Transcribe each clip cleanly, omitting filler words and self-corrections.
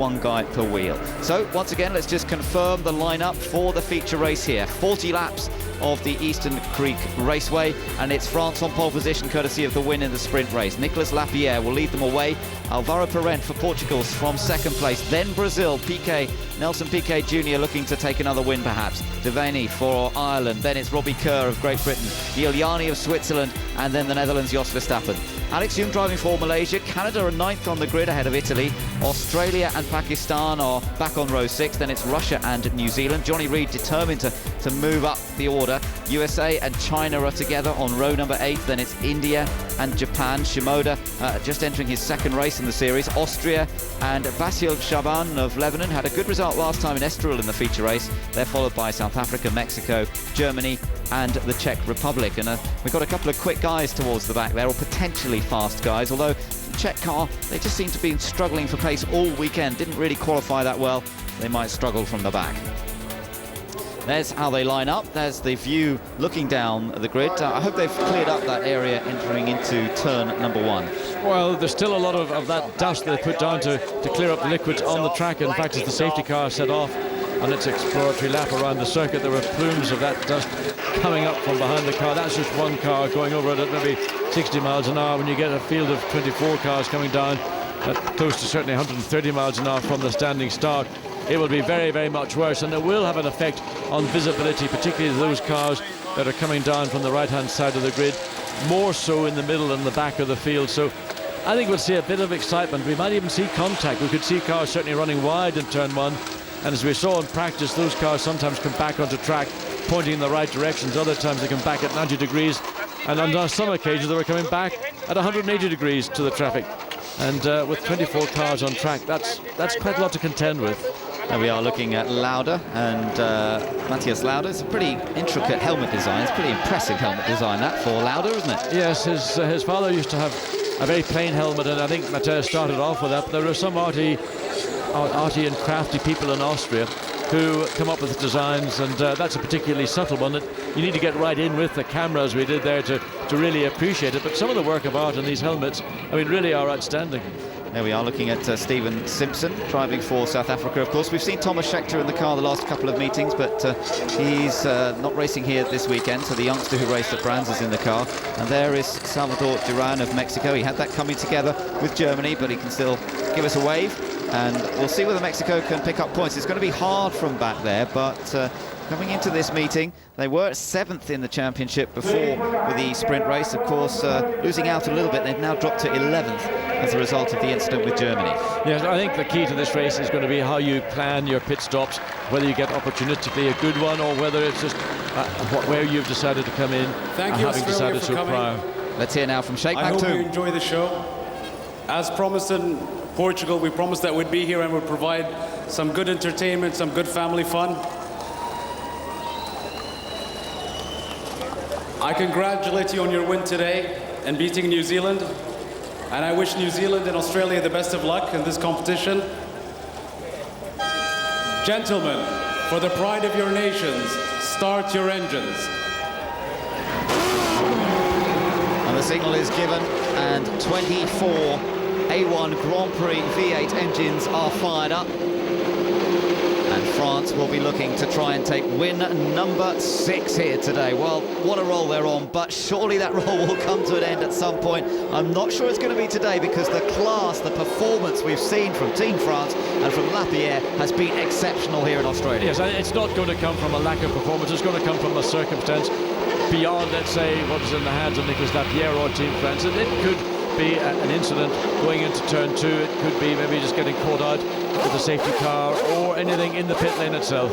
one guy per wheel. So once again, let's just confirm the lineup for the feature race here. 40 laps of the Eastern Creek Raceway, and it's France on pole position courtesy of the win in the sprint race. Nicolas Lapierre will lead them away. Alvaro Parent for Portugal from second place. Then Brazil, Nelson Piquet Jr. looking to take another win perhaps. Devaney for Ireland. Then it's Robbie Kerr of Great Britain. Giuliani of Switzerland, and then the Netherlands, Jos Verstappen. Alex Yoong driving for Malaysia. Canada are 9th on the grid ahead of Italy. Australia and Pakistan are back on row 6. Then it's Russia and New Zealand. Johnny Reid determined to move up the order. USA and China are together on row number 8. Then it's India and Japan. Shimoda just entering his second race in the series. Austria and Basil Shaban of Lebanon had a good result last time in Estoril in the feature race. They're followed by South Africa, Mexico, Germany and the Czech Republic. And we've got a couple of quick guys towards the back there, or potentially fast guys, although the Czech car, they just seem to be struggling for pace all weekend. Didn't really qualify that well. They might struggle from the back. There's how they line up. There's the view looking down the grid. I hope they've cleared up that area entering into turn number 1. Well, there's still a lot of that dust they put down to clear up the liquids on the track. In fact, as the safety car set off on its exploratory lap around the circuit, there were plumes of that dust coming up from behind the car. That's just one car going over it at maybe 60 miles an hour. When you get a field of 24 cars coming down at close to certainly 130 miles an hour from the standing start, it will be very, very much worse, and it will have an effect on visibility, particularly those cars that are coming down from the right-hand side of the grid, more so in the middle and the back of the field. So I think we'll see a bit of excitement. We might even see contact. We could see cars certainly running wide in turn 1, and as we saw in practice, those cars sometimes come back onto track pointing in the right directions. Other times they come back at 90 degrees, and on some occasions they were coming back at 180 degrees to the traffic. And with 24 cars on track, that's quite a lot to contend with. There we are looking at Lauda and Matthias Lauda. It's a pretty intricate helmet design. It's a pretty impressive helmet design, that, for Lauda, isn't it? Yes, his father used to have a very plain helmet, and I think Matthias started off with that. But there are some arty and crafty people in Austria who come up with designs, and that's a particularly subtle one that you need to get right in with the camera, as we did there, to really appreciate it. But some of the work of art in these helmets, I mean, really are outstanding. There we are looking at Stephen Simpson driving for South Africa. Of course, we've seen Thomas Scheckter in the car the last couple of meetings, but he's not racing here this weekend. So the youngster who raced at Brands is in the car. And there is Salvador Duran of Mexico. He had that coming together with Germany, but he can still give us a wave. And we'll see whether Mexico can pick up points. It's going to be hard from back there, but coming into this meeting, they were 7th in the championship before with the sprint race. Of course, losing out a little bit, they've now dropped to 11th as a result of the incident with Germany. Yes, I think the key to this race is going to be how you plan your pit stops, whether you get opportunistically a good one or whether it's just where you've decided to come in. Thank you, having Australia, decided for to coming. prior. Let's hear now from Sheikh I hope you Maktoum. enjoy the show. As promised in Portugal, we promised that we'd be here and would provide some good entertainment, some good family fun. I congratulate you on your win today and beating New Zealand. And I wish New Zealand and Australia the best of luck in this competition. Gentlemen, for the pride of your nations, start your engines. And the signal is given, and 24 A1 Grand Prix V8 engines are fired up. And France will be looking to try and take win number 6 here today. Well, what a roll they're on, but surely that roll will come to an end at some point. I'm not sure it's going to be today, because the class, the performance we've seen from Team France and from Lapierre has been exceptional here in Australia. Yes, it's not going to come from a lack of performance. It's going to come from a circumstance beyond, let's say, what was in the hands of Nicolas Lapierre or Team France. And it could be an incident going into turn 2. It could be maybe just getting caught out with the safety car or anything in the pit lane itself.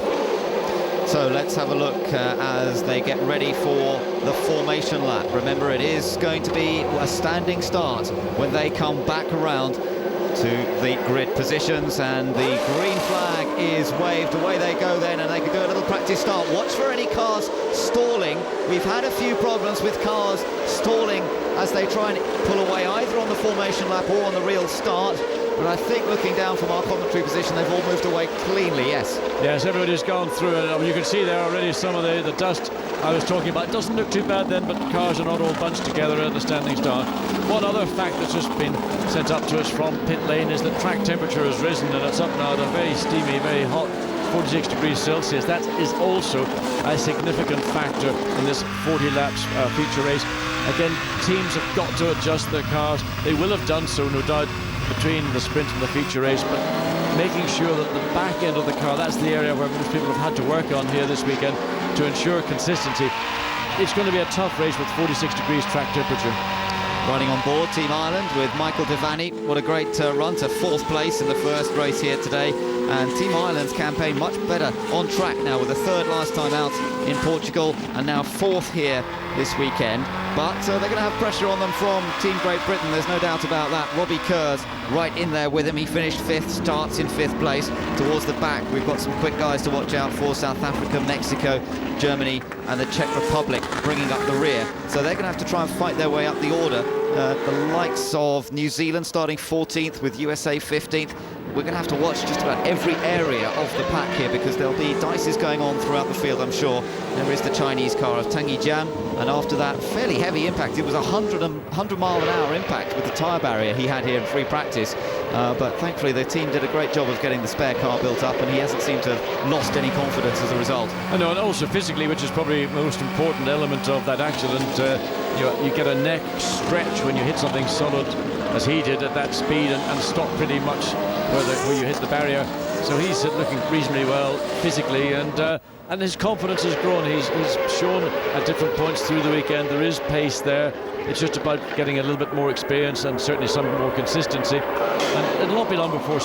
So let's have a look as they get ready for the formation lap. Remember, it is going to be a standing start when they come back around to the grid positions, and the green flag is waved. Away they go then, and they can do a little practice start. Watch for any cars stalling. We've had a few problems with cars stalling as they try and pull away either on the formation lap or on the real start. but I think looking down from our commentary position, they've all moved away cleanly, yes. Yes, everybody's gone through it. I mean, you can see there already some of the dust I was talking about. It doesn't look too bad then, but cars are not all bunched together at the standing start. One other fact that's just been sent up to us from pit lane is that track temperature has risen, and it's up now at a very steamy, very hot 46 degrees Celsius. That is also a significant factor in this 40 laps feature race. Again, teams have got to adjust their cars. They will have done so, no doubt, between the sprint and the feature race, but making sure that the back end of the car, that's the area where most people have had to work on here this weekend to ensure consistency. It's going to be a tough race with 46 degrees track temperature. Riding on board, Team Ireland with Michael Devaney. What a great run to 4th place in the first race here today. And Team Ireland's campaign much better on track now, with a 3rd last time out in Portugal and now 4th here this weekend. But they're going to have pressure on them from Team Great Britain, there's no doubt about that. Robbie Kerr's right in there with him. He finished 5th, starts in 5th place. Towards the back, we've got some quick guys to watch out for. South Africa, Mexico, Germany and the Czech Republic bringing up the rear. So they're going to have to try and fight their way up the order. The likes of New Zealand starting 14th with USA 15th. We're going to have to watch just about every area of the pack here, because there'll be dices going on throughout the field, I'm sure. There is the Chinese car of Tanguy Jian, and after that, fairly heavy impact. It was a 100 mile an hour impact with the tyre barrier he had here in free practice. But thankfully, the team did a great job of getting the spare car built up, and he hasn't seemed to have lost any confidence as a result. I know, and also physically, which is probably the most important element of that accident. You get a neck stretch when you hit something solid, as he did at that speed, and stop pretty much where you hit the barrier. So he's looking reasonably well physically, and his confidence has grown. He's shown at different points through the weekend there is pace there. It's just about getting a little bit more experience and certainly some more consistency. And it'll not be long before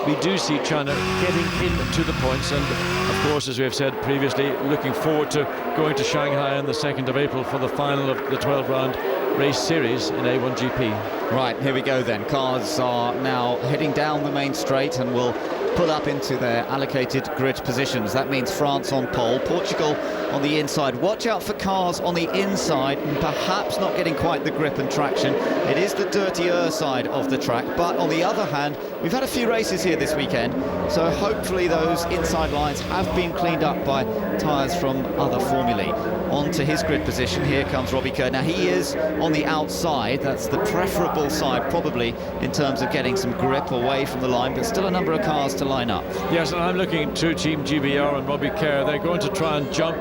we do see China getting into the points. And of course, as we have said previously, looking forward to going to Shanghai on the 2nd of April for the final of the 12-round race series in A1GP. Right, here we go then. Cars are now heading down the main straight and will pull up into their allocated grid positions. That means France on pole, Portugal on the inside. Watch out for cars on the inside and perhaps not getting quite the grip and traction. It is the dirtier side of the track, but on the other hand, we've had a few races here this weekend, so hopefully those inside lines have been cleaned up by tyres from other formulae. On to his grid position, here comes Robbie Kerr. Now he is on the outside, that's the preferable side probably in terms of getting some grip away from the line, but still a number of cars to line up. Yes, and I'm looking to Team GBR and Robbie Kerr. They're going to try and jump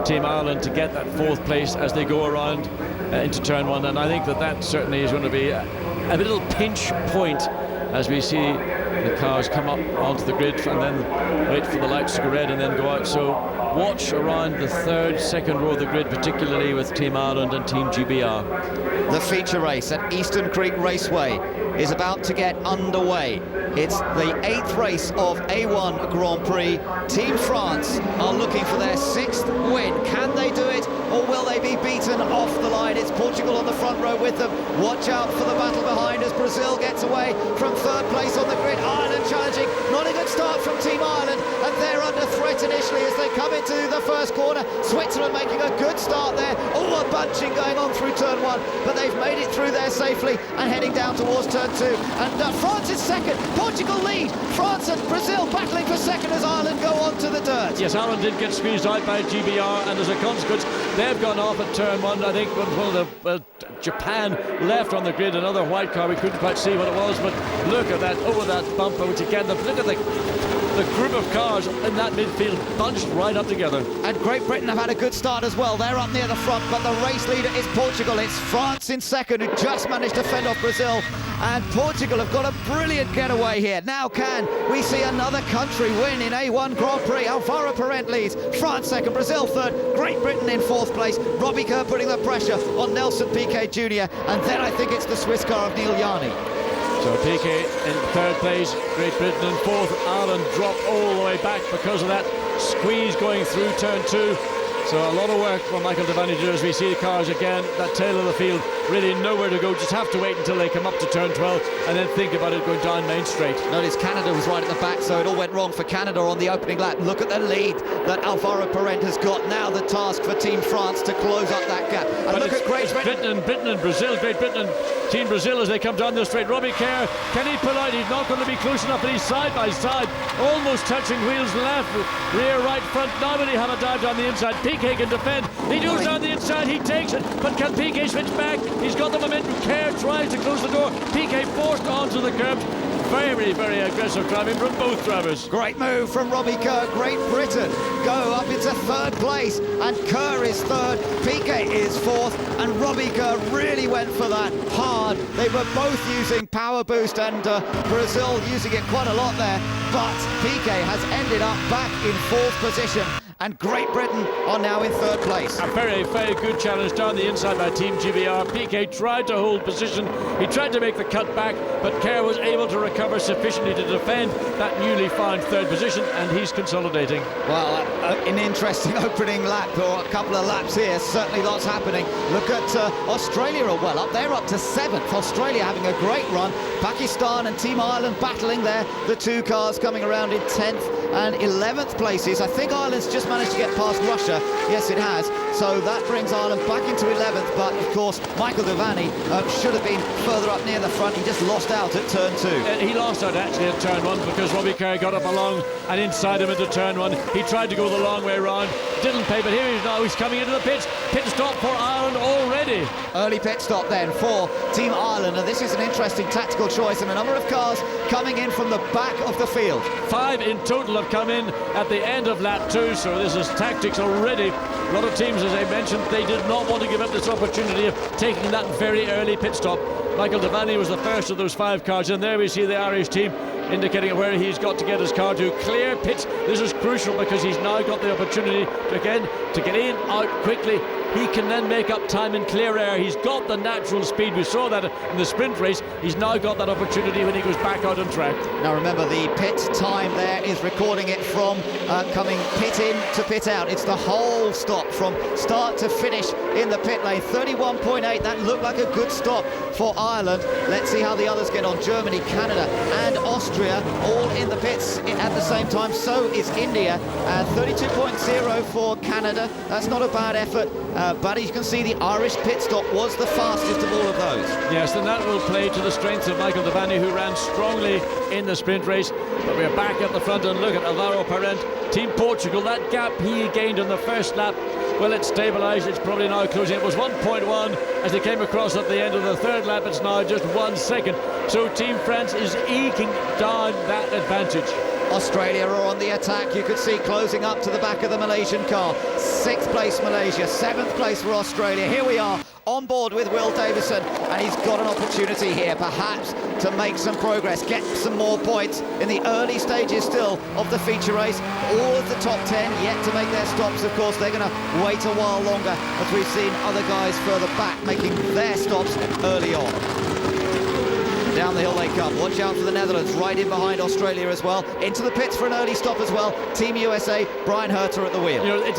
Team Ireland to get that 4th place as they go around into turn 1, and I think that certainly is going to be a little pinch point as we see the cars come up onto the grid and then wait for the lights to go red and then go out. So watch around the 3rd, 2nd row of the grid, particularly with Team Ireland and Team GBR. The feature race at Eastern Creek Raceway is about to get underway. It's the 8th race of A1 Grand Prix. Team France are looking for their 6th win. Can they do it, or will they be beaten off the line? It's Portugal on the front row with them. Watch out for the battle behind as Brazil gets away from 3rd place on the grid. Ireland challenging. Not a good start from Team Ireland, and they're under threat initially as they come into the first corner. Switzerland making a good start there. Oh, a bunching going on through turn 1, but they've made it through there safely and heading down towards turn 2. And France is 2nd. Portugal lead. France and Brazil battling for 2nd as Ireland go on to the dirt. Yes, Ireland did get squeezed out by GBR, and as a consequence, they've gone off at turn 1. I think one of the Japan left on the grid, another white car. We couldn't quite see what it was, but look at that, over that bumper, which again, look at the group of cars in that midfield bunched right up together. And Great Britain have had a good start as well. They're up near the front, but the race leader is Portugal. It's France in 2nd, who just managed to fend off Brazil. And Portugal have got a brilliant getaway here. Now can we see another country win in A1 Grand Prix? Alvaro Parent leads. France 2nd, Brazil 3rd, Great Britain in 4th place. Robbie Kerr putting the pressure on Nelson Piquet Jr. And then I think it's the Swiss car of Neil Yarni. So Piquet in 3rd place, Great Britain in 4th. Ireland dropped all the way back because of that squeeze going through turn 2. So a lot of work for Michael Devaney to do as we see the cars again, that tail of the field really nowhere to go, just have to wait until they come up to turn 12 and then think about it going down Main Straight. Notice Canada was right at the back, so it all went wrong for Canada on the opening lap. Look at the lead that Alvaro Parent has got. Now the task for Team France to close up that gap. And but look at Great Britain and Brazil. Great Britain and Team Brazil as they come down the straight. Robbie Kerr, can he pull out? He's not going to be close enough, but he's side by side, almost touching wheels left, rear, right, front. Now will he have a dive down the inside? Piquet can defend. He goes down the inside, he takes it, but can Piquet switch back? He's got the momentum. Kerr tries to close the door. Piquet forced onto the curb. Very, very aggressive driving from both drivers. Great move from Robbie Kerr. Great Britain go up into third place, and Kerr is third, Piquet is fourth, and Robbie Kerr really went for that hard. They were both using power boost, and Brazil using it quite a lot there, but Piquet has ended up back in fourth position, and Great Britain are now in third place. A very, very good challenge down the inside by Team GBR. Piquet tried to hold position. He tried to make the cut back, but Kerr was able to recover sufficiently to defend that newly found third position, and he's consolidating. Well, an interesting opening lap, or a couple of laps here. Certainly lots happening. Look at Australia are well up. They're up to 7th. Australia having a great run. Pakistan and Team Ireland battling there. The two cars coming around in 10th and 11th places. I think Ireland's just managed to get past Russia. Yes, it has. So that brings Ireland back into 11th. But, of course, Michael Devaney should have been further up near the front. He just lost out at turn 2. He lost out, actually, at turn 1 because Robbie Kerr got up along and inside him into turn 1. He tried to go the long way round. Didn't pay, but here he is now. He's coming into the pits. Pit stop for Ireland already. Early pit stop then for Team Ireland. And this is an interesting tactical choice. And a number of cars coming in from the back of the field. 5 in total have come in at the end of lap 2, so this is tactics already. A lot of teams, as I mentioned, they did not want to give up this opportunity of taking that very early pit stop. Michael Devaney was the first of those 5 cars, and there we see the Irish team indicating where he's got to get his car to. Clear pits. This is crucial because he's now got the opportunity to get in, out quickly. He can then make up time in clear air. He's got the natural speed. We saw that in the sprint race. He's now got that opportunity when he goes back out on track. Now remember, the pit time there is recording it from coming pit in to pit out. It's the whole stop from start to finish in the pit lane. 31.8. That looked like a good stop for Ireland. Let's see how the others get on. Germany, Canada and Austria all in the pits at the same time. So is India. 32.0 for Canada. That's not a bad effort. But you can see the Irish pit stop was the fastest of all of those. Yes, then that will play to the strengths of Michael Devaney, who ran strongly in the sprint race. But we're back at the front, and look at Alvaro Parent, Team Portugal. That gap he gained on the first lap, well, it's stabilised. It's probably now closing. It was 1.1 as they came across at the end of the third lap. It's now just 1 second. So Team France is eking down that advantage. Australia are on the attack. You could see closing up to the back of the Malaysian car. 6th place Malaysia, 7th place for Australia. Here we are on board with Will Davison, and he's got an opportunity here perhaps to make some progress, get some more points in the early stages still of the feature race. All of the top 10 yet to make their stops. Of course, they're going to wait a while longer, as we've seen other guys further back making their stops early on. Down the hill they come. Watch out for the Netherlands, right in behind Australia as well. Into the pits for an early stop as well. Team USA, Brian Herter at the wheel. You know,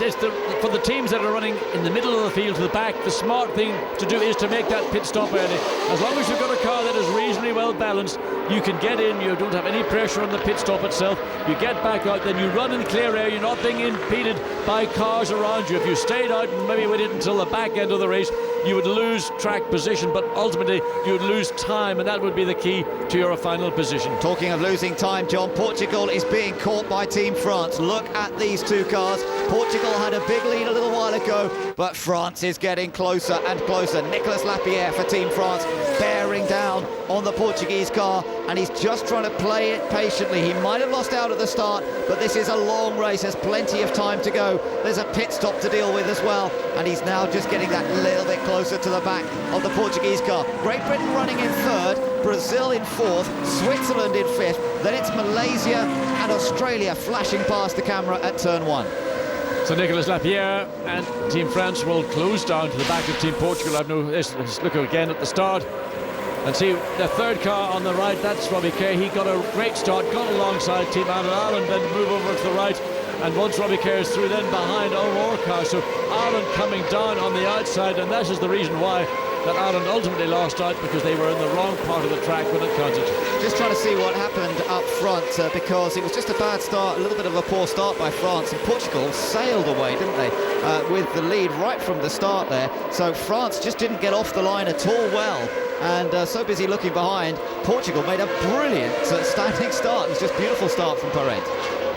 for the teams that are running in the middle of the field to the back, the smart thing to do is to make that pit stop early. As long as you've got a car that is reasonably well balanced, you can get in, you don't have any pressure on the pit stop itself. You get back out, then you run in clear air. You're not being impeded by cars around you. If you stayed out and maybe waited until the back end of the race, you would lose track position, but ultimately you would lose time, and that would be the key to your final position. Talking of losing time, John, Portugal is being caught by Team France. Look at these two cars. Portugal had a big lead a little while ago, but France is getting closer and closer. Nicolas Lapierre for Team France, bearing down on the Portuguese car, and he's just trying to play it patiently. He might have lost out at the start, but this is a long race. There's plenty of time to go. There's a pit stop to deal with as well, and he's now just getting that little bit closer to the back of the Portuguese car. Great Britain running in third, Brazil in fourth, Switzerland in fifth, then it's Malaysia and Australia flashing past the camera at turn 1. So Nicolas Lapierre and Team France will close down to the back of Team Portugal. Let's look again at the start and see the third car on the right. That's Robbie Kerr. He got a great start, got alongside Team Ireland, then move over to the right. And once Robbie Kerr is through, then behind O'Rourke car. So Ireland coming down on the outside, and that is the reason why that Ireland ultimately lost out because they were in the wrong part of the track when it counted. Just trying to see what happened up front because it was just a bad start, a little bit of a poor start by France, and Portugal sailed away, didn't they, with the lead right from the start there. So France just didn't get off the line at all well, and so busy looking behind, Portugal made a brilliant standing start. It was just a beautiful start from Parent.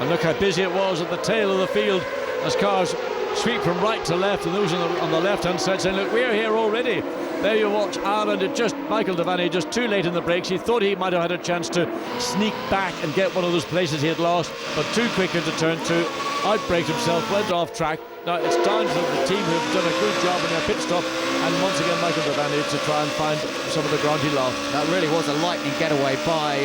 And look how busy it was at the tail of the field as cars sweep from right to left, and those on the left-hand side saying, look, we're here already. There you watch Ireland. It just Michael Devaney just too late in the brakes. He thought he might have had a chance to sneak back and get one of those places he had lost, but too quick into turn two, outbraked himself, went off track. Now it's down to the team who've done a good job in their pit stop, and once again Michael Devaney to try and find some of the ground he lost. That really was a lightning getaway by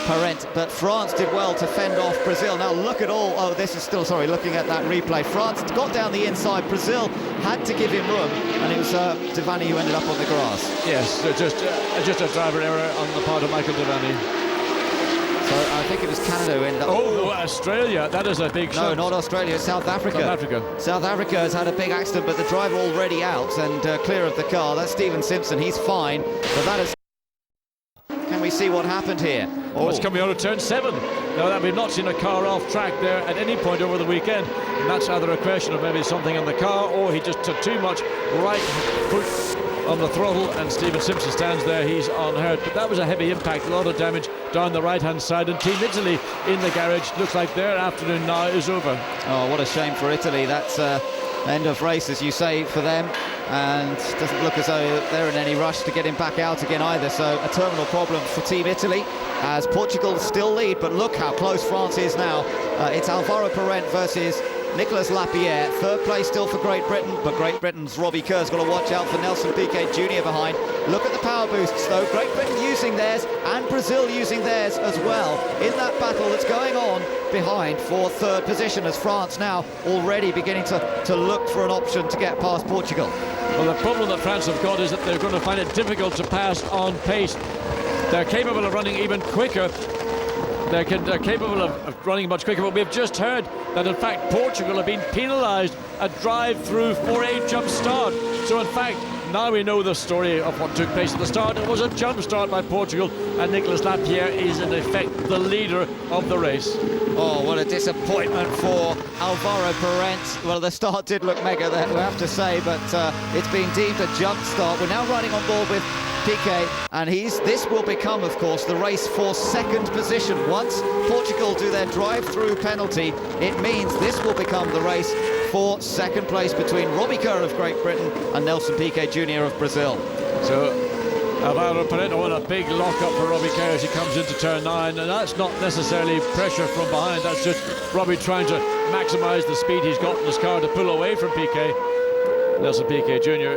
Parent, but France did well to fend off Brazil. Now look at all, oh, this is still, sorry, looking at that replay. France got down the inside, Brazil had to give him room, and it was Devaney who ended up on the grass. Yes, just a driver error on the part of Michael Devaney. So I think it was Canada who ended up... Oh, Australia, that is a big shot. No, not Australia, South Africa. South Africa. South Africa has had a big accident, but the driver already out and clear of the car. That's Stephen Simpson, he's fine, but that is... Can we see what happened here? Oh, it's coming out of turn 7. Now that we've not seen a car off track there at any point over the weekend, and that's either a question of maybe something in the car, or he just took too much right foot on the throttle, and Stephen Simpson stands there, he's unhurt. But that was a heavy impact, a lot of damage down the right-hand side, and Team Italy in the garage. Looks like their afternoon now is over. Oh, what a shame for Italy. That's end of race, as you say, for them, and doesn't look as though they're in any rush to get him back out again either. So a terminal problem for Team Italy as Portugal still lead, but look how close France is now. It's Alvaro Parent versus Nicolas Lapierre. Third place still for Great Britain, but Great Britain's Robbie Kerr's got to watch out for Nelson Piquet Jr. behind. Look at the power boosts though, Great Britain using theirs and Brazil using theirs as well in that battle that's going on behind for third position, as France now already beginning to look for an option to get past Portugal. Well, the problem that France have got is that they're going to find it difficult to pass on pace. They're capable of running even quicker. They're capable of running much quicker, but we've just heard that in fact Portugal have been penalised a drive-through for a jump start. So in fact, now we know the story of what took place at the start. It was a jump start by Portugal, and Nicolas Lapierre is in effect the leader of the race. Oh, what a disappointment for Alvaro Parent. Well, the start did look mega there, we have to say, but it's been deemed a jump start. We're now riding on board with Piquet, and this will become, of course, the race for second position. Once Portugal do their drive-through penalty, it means this will become the race for second place between Robbie Kerr of Great Britain and Nelson Piquet Jr. of Brazil. So Alvaro Parent won a big lock-up for Robbie Kerr as he comes into turn 9, and that's not necessarily pressure from behind, that's just Robbie trying to maximise the speed he's got in his car to pull away from Piquet. Nelson Piquet Jr.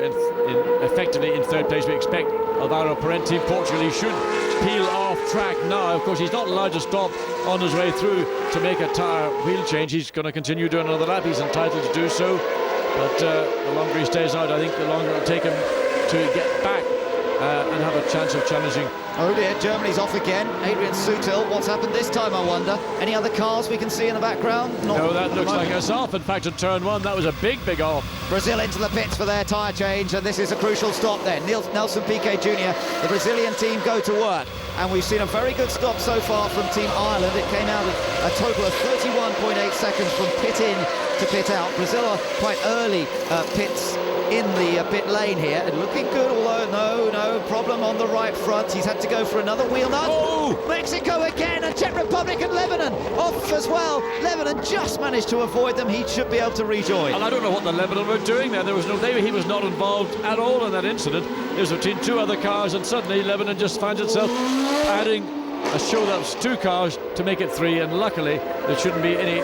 effectively in third place. We expect Alvaro Parent, Team Portugal, he should peel off track now. Of course, he's not allowed to stop on his way through to make a tyre wheel change. He's going to continue doing another lap. He's entitled to do so, but the longer he stays out, I think the longer it'll take him to get back and have a chance of challenging. Oh dear, Germany's off again. Adrian Sutil, what's happened this time, I wonder? Any other cars we can see in the background? No, that looks like us off. In fact, in turn 1, that was a big off. Brazil into the pits for their tyre change, and this is a crucial stop then. Nelson Piquet Jr., the Brazilian team go to work, and we've seen a very good stop so far from Team Ireland. It came out at a total of 31.8 seconds from pit in to pit out. Brazil are quite early pits in the pit lane here, and looking good, although no problem on the right front. He's had to go for another wheel nut. Oh! Mexico again, and Czech Republic and Lebanon off as well. Lebanon just managed to avoid them. He should be able to rejoin. And I don't know what the Lebanon were doing there. He was not involved at all in that incident. It was between two other cars, and suddenly Lebanon just finds itself adding a show that was 2 cars to make it 3, and luckily there shouldn't be any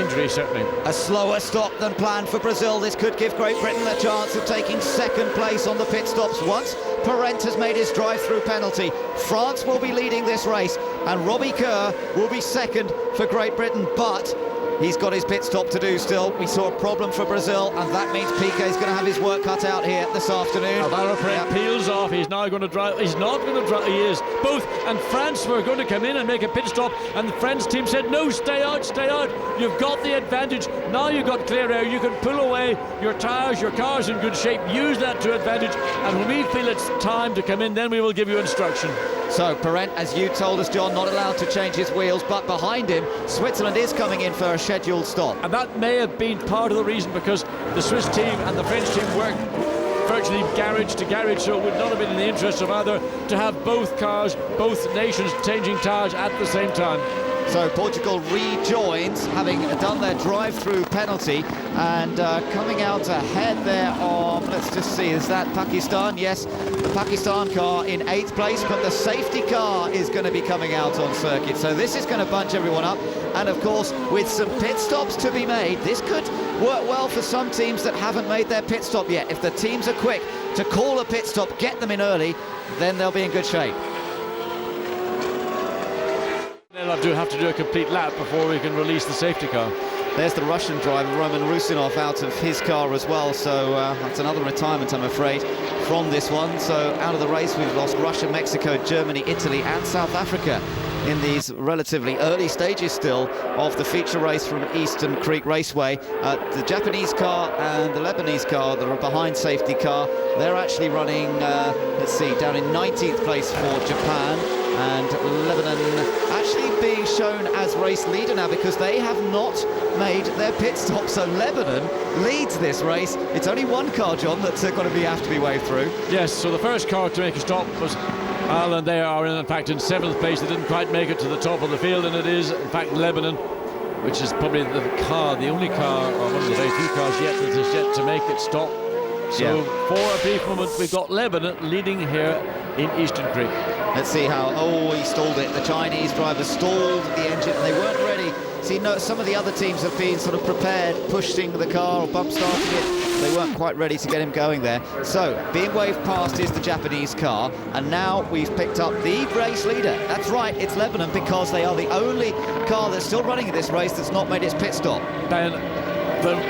injury, certainly. A slower stop than planned for Brazil. This could give Great Britain a chance of taking second place on the pit stops once Parent has made his drive-through penalty. France will be leading this race, and Robbie Kerr will be second for Great Britain, but He's got his pit stop to do still. We saw a problem for Brazil, and that means Piquet's going to have his work cut out here this afternoon. Alvaro peels off. He's now going to drive. He's not going to drive. He is. Both. And France were going to come in and make a pit stop, and the French team said, no, stay out, stay out. You've got the advantage. Now you've got clear air. You can pull away your tyres. Your car's in good shape. Use that to advantage. And when we feel it's time to come in, then we will give you instruction. So Perrent, as you told us, John, not allowed to change his wheels, but behind him, Switzerland is coming in for a scheduled stop. And that may have been part of the reason, because the Swiss team and the French team worked virtually garage to garage, so it would not have been in the interest of either to have both cars, both nations changing tyres at the same time. So Portugal rejoins, having done their drive-through penalty, and coming out ahead there on, let's just see, is that Pakistan? Yes, the Pakistan car in 8th place, but the safety car is going to be coming out on circuit. So this is going to bunch everyone up, and of course, with some pit stops to be made, this could work well for some teams that haven't made their pit stop yet. If the teams are quick to call a pit stop, get them in early, then they'll be in good shape. They'll have to do a complete lap before we can release the safety car. There's the Russian driver, Roman Rusinov, out of his car as well, so that's another retirement, I'm afraid, from this one. So out of the race, we've lost Russia, Mexico, Germany, Italy and South Africa in these relatively early stages still of the feature race from Eastern Creek Raceway. The Japanese car and the Lebanese car that are behind safety car, they're actually running, let's see, down in 19th place for Japan, and Lebanon actually being shown as race leader now because they have not made their pit stop. So Lebanon leads this race. It's only one car, John, that's going to have to be waved through. Yes, so the first car to make a stop was Ireland. They are in fact in 7th place. They didn't quite make it to the top of the field, and it is in fact Lebanon, which is probably the only car, or one of the very few cars yet that has yet to make it stop. So for a brief moment, we've got Lebanon leading here in Eastern Creek. Let's see how, he stalled it. The Chinese driver stalled the engine and they weren't ready. See, no, some of the other teams have been sort of prepared, pushing the car or bump starting it. They weren't quite ready to get him going there. So, being waved past is the Japanese car, and now we've picked up the race leader. That's right, it's Lebanon, because they are the only car that's still running in this race that's not made its pit stop. Ben,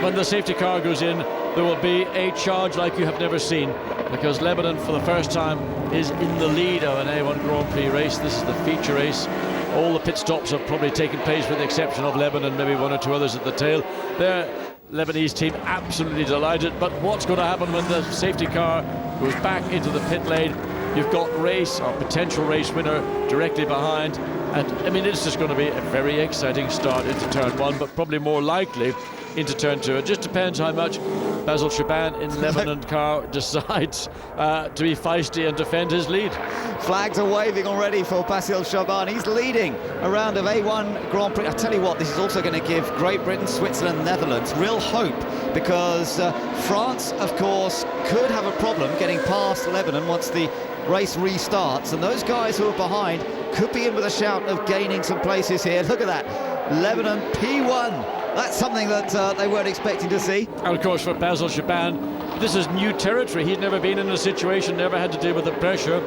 when the safety car goes in, there will be a charge like you have never seen, because Lebanon for the first time is in the lead of an A1 Grand Prix race. This is the feature race. All the pit stops have probably taken place with the exception of Lebanon, maybe one or two others at the tail. Their Lebanese team absolutely delighted, but what's going to happen when the safety car goes back into the pit lane? You've got race or potential race winner directly behind, and I mean it's just going to be a very exciting start into turn 1, but probably more likely into turn 2. It just depends how much Basil Shaban in Lebanon car decides to be feisty and defend his lead. Flags are waving already for Basil Shaban. He's leading a round of A1 Grand Prix. I tell you what, this is also going to give Great Britain, Switzerland, Netherlands real hope, because France, of course, could have a problem getting past Lebanon once the race restarts, and those guys who are behind could be in with a shout of gaining some places here. Look at that, Lebanon P1. That's something that they weren't expecting to see. And of course for Basil Shaban, this is new territory. He's never been in a situation, never had to deal with the pressure,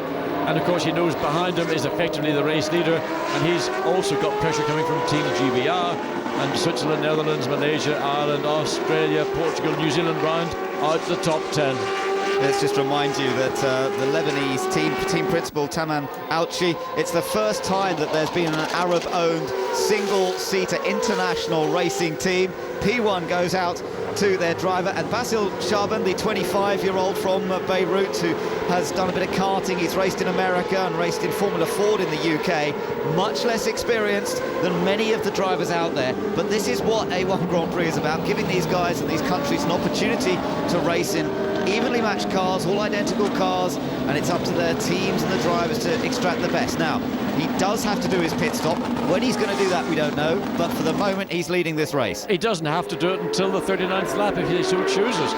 and of course he knows behind him is effectively the race leader, and he's also got pressure coming from Team GBR, and Switzerland, Netherlands, Malaysia, Ireland, Australia, Portugal, New Zealand round out the top 10. Let's just remind you that the Lebanese team principal Taman Ouchi, it's the first time that there's been an Arab-owned single-seater international racing team. P1 goes out to their driver, and Basil Shaban, the 25-year-old from Beirut, who has done a bit of karting. He's raced in America and raced in Formula Ford in the UK. Much less experienced than many of the drivers out there, but this is what A1 Grand Prix is about, giving these guys and these countries an opportunity to race in evenly matched cars, all identical cars, and it's up to their teams and the drivers to extract the best. Now, he does have to do his pit stop. When he's going to do that, we don't know, but for the moment, he's leading this race. He doesn't have to do it until the 39th lap if he so chooses.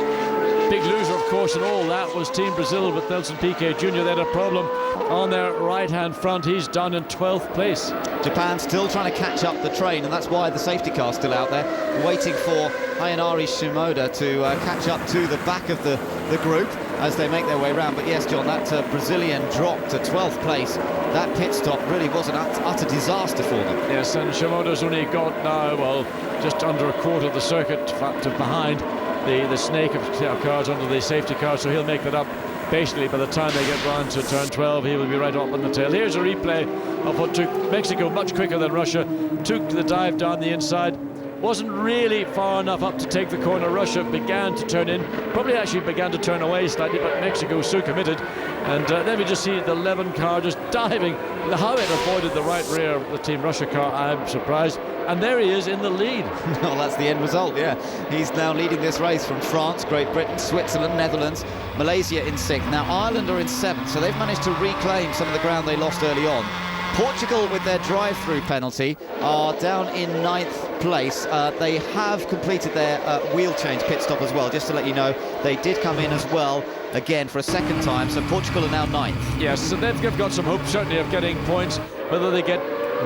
Big loser, of course, in all that was Team Brazil with Nelson Piquet Jr. They had a problem on their right-hand front. He's down in 12th place. Japan still trying to catch up the train, and that's why the safety car's still out there, waiting for Hayanari Shimoda to catch up to the back of the group as they make their way round. But yes, John, that Brazilian drop to 12th place, that pit stop really was an utter disaster for them. Yes, and Shimoda's only got now, well, just under a quarter of the circuit to behind the snake of cars under the safety car, so he'll make that up. Basically, by the time they get round to turn 12, he will be right up on the tail. Here's a replay of what took Mexico much quicker than Russia. Took the dive down the inside. Wasn't really far enough up to take the corner. Russia began to turn in, probably actually began to turn away slightly, but Mexico was so committed. And then we just see the 11 car just diving. How it avoided the right rear of the Team Russia car, I'm surprised. And there he is in the lead. Well, that's the end result, yeah. He's now leading this race from France, Great Britain, Switzerland, Netherlands, Malaysia in 6th. Now Ireland are in 7th, so they've managed to reclaim some of the ground they lost early on. Portugal, with their drive-through penalty, are down in 9th place. They have completed their wheel change pit stop as well, just to let you know. They did come in as well, again, for a second time, so Portugal are now 9th. Yes, so they've got some hope, certainly, of getting points. Whether they get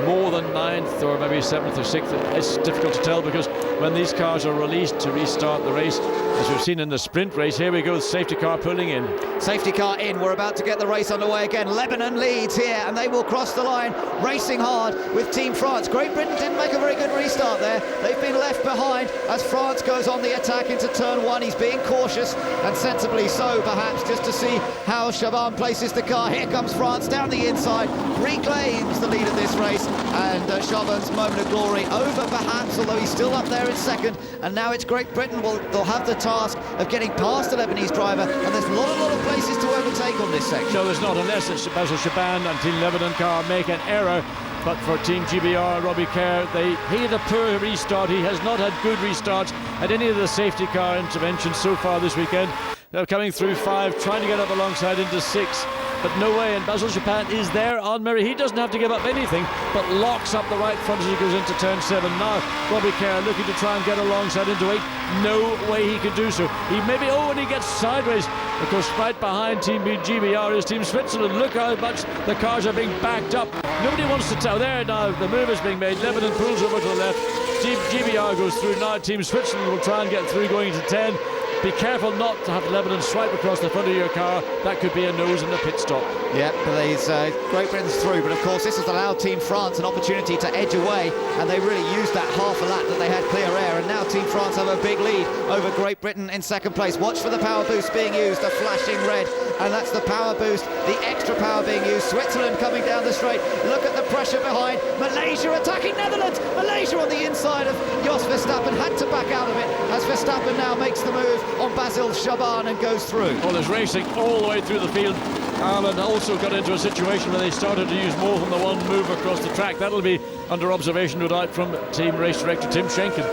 more than 9th or maybe 7th or 6th, it's difficult to tell, because when these cars are released to restart the race, as we've seen in the sprint race, here we go, the safety car pulling in. Safety car in, we're about to get the race underway again. Lebanon leads here, and they will cross the line, racing hard with Team France. Great Britain didn't make a very good restart there. They've been left behind as France goes on the attack into turn 1. He's being cautious, and sensibly so, perhaps, just to see how Chaban places the car. Here comes France down the inside, reclaims the lead of this race, and Chaban's moment of glory over, perhaps, although he's still up there in 2nd. And now it's Great Britain. They'll have the task of getting past the Lebanese driver, and there's a lot of places to overtake on this section. No, there's not, unless it's Basil Chaban and Team Lebanon car make an error. But for Team GBR, Robbie Kerr, he had a poor restart. He has not had good restarts at any of the safety car interventions so far this weekend. They're coming through 5, trying to get up alongside into 6. But no way, and Basil Chaban is there on Murray. He doesn't have to give up anything, but locks up the right front as he goes into turn 7. Now, Robbie Kerr looking to try and get alongside into 8. No way he could do so. He maybe, and he gets sideways, because right behind Team GBR is Team Switzerland. Look how much the cars are being backed up. Nobody wants to tell. There now, the move is being made. Lebanon pulls over to the left. Team GBR goes through. Now Team Switzerland will try and get through going into 10. Be careful not to have Lebanon swipe across the front of your car. That could be a nose in the pit stop. Yeah, but these Great Britain's through, but of course this has allowed Team France an opportunity to edge away, and they really used that half a lap that they had clear air, and now Team France have a big lead over Great Britain in 2nd place. Watch for the power boost being used, a flashing red, and that's the power boost, the extra power being used. Switzerland coming down the straight. Look at the pressure behind. Malaysia attacking Netherlands. Malaysia on the inside of Jos Verstappen, had to back out of it as Verstappen now makes the move on Basil Chaban and goes through. Well, there's racing all the way through the field. Ireland also got into a situation where they started to use more than the one move across the track. That'll be under observation, no doubt, from Team Race Director Tim Schenken.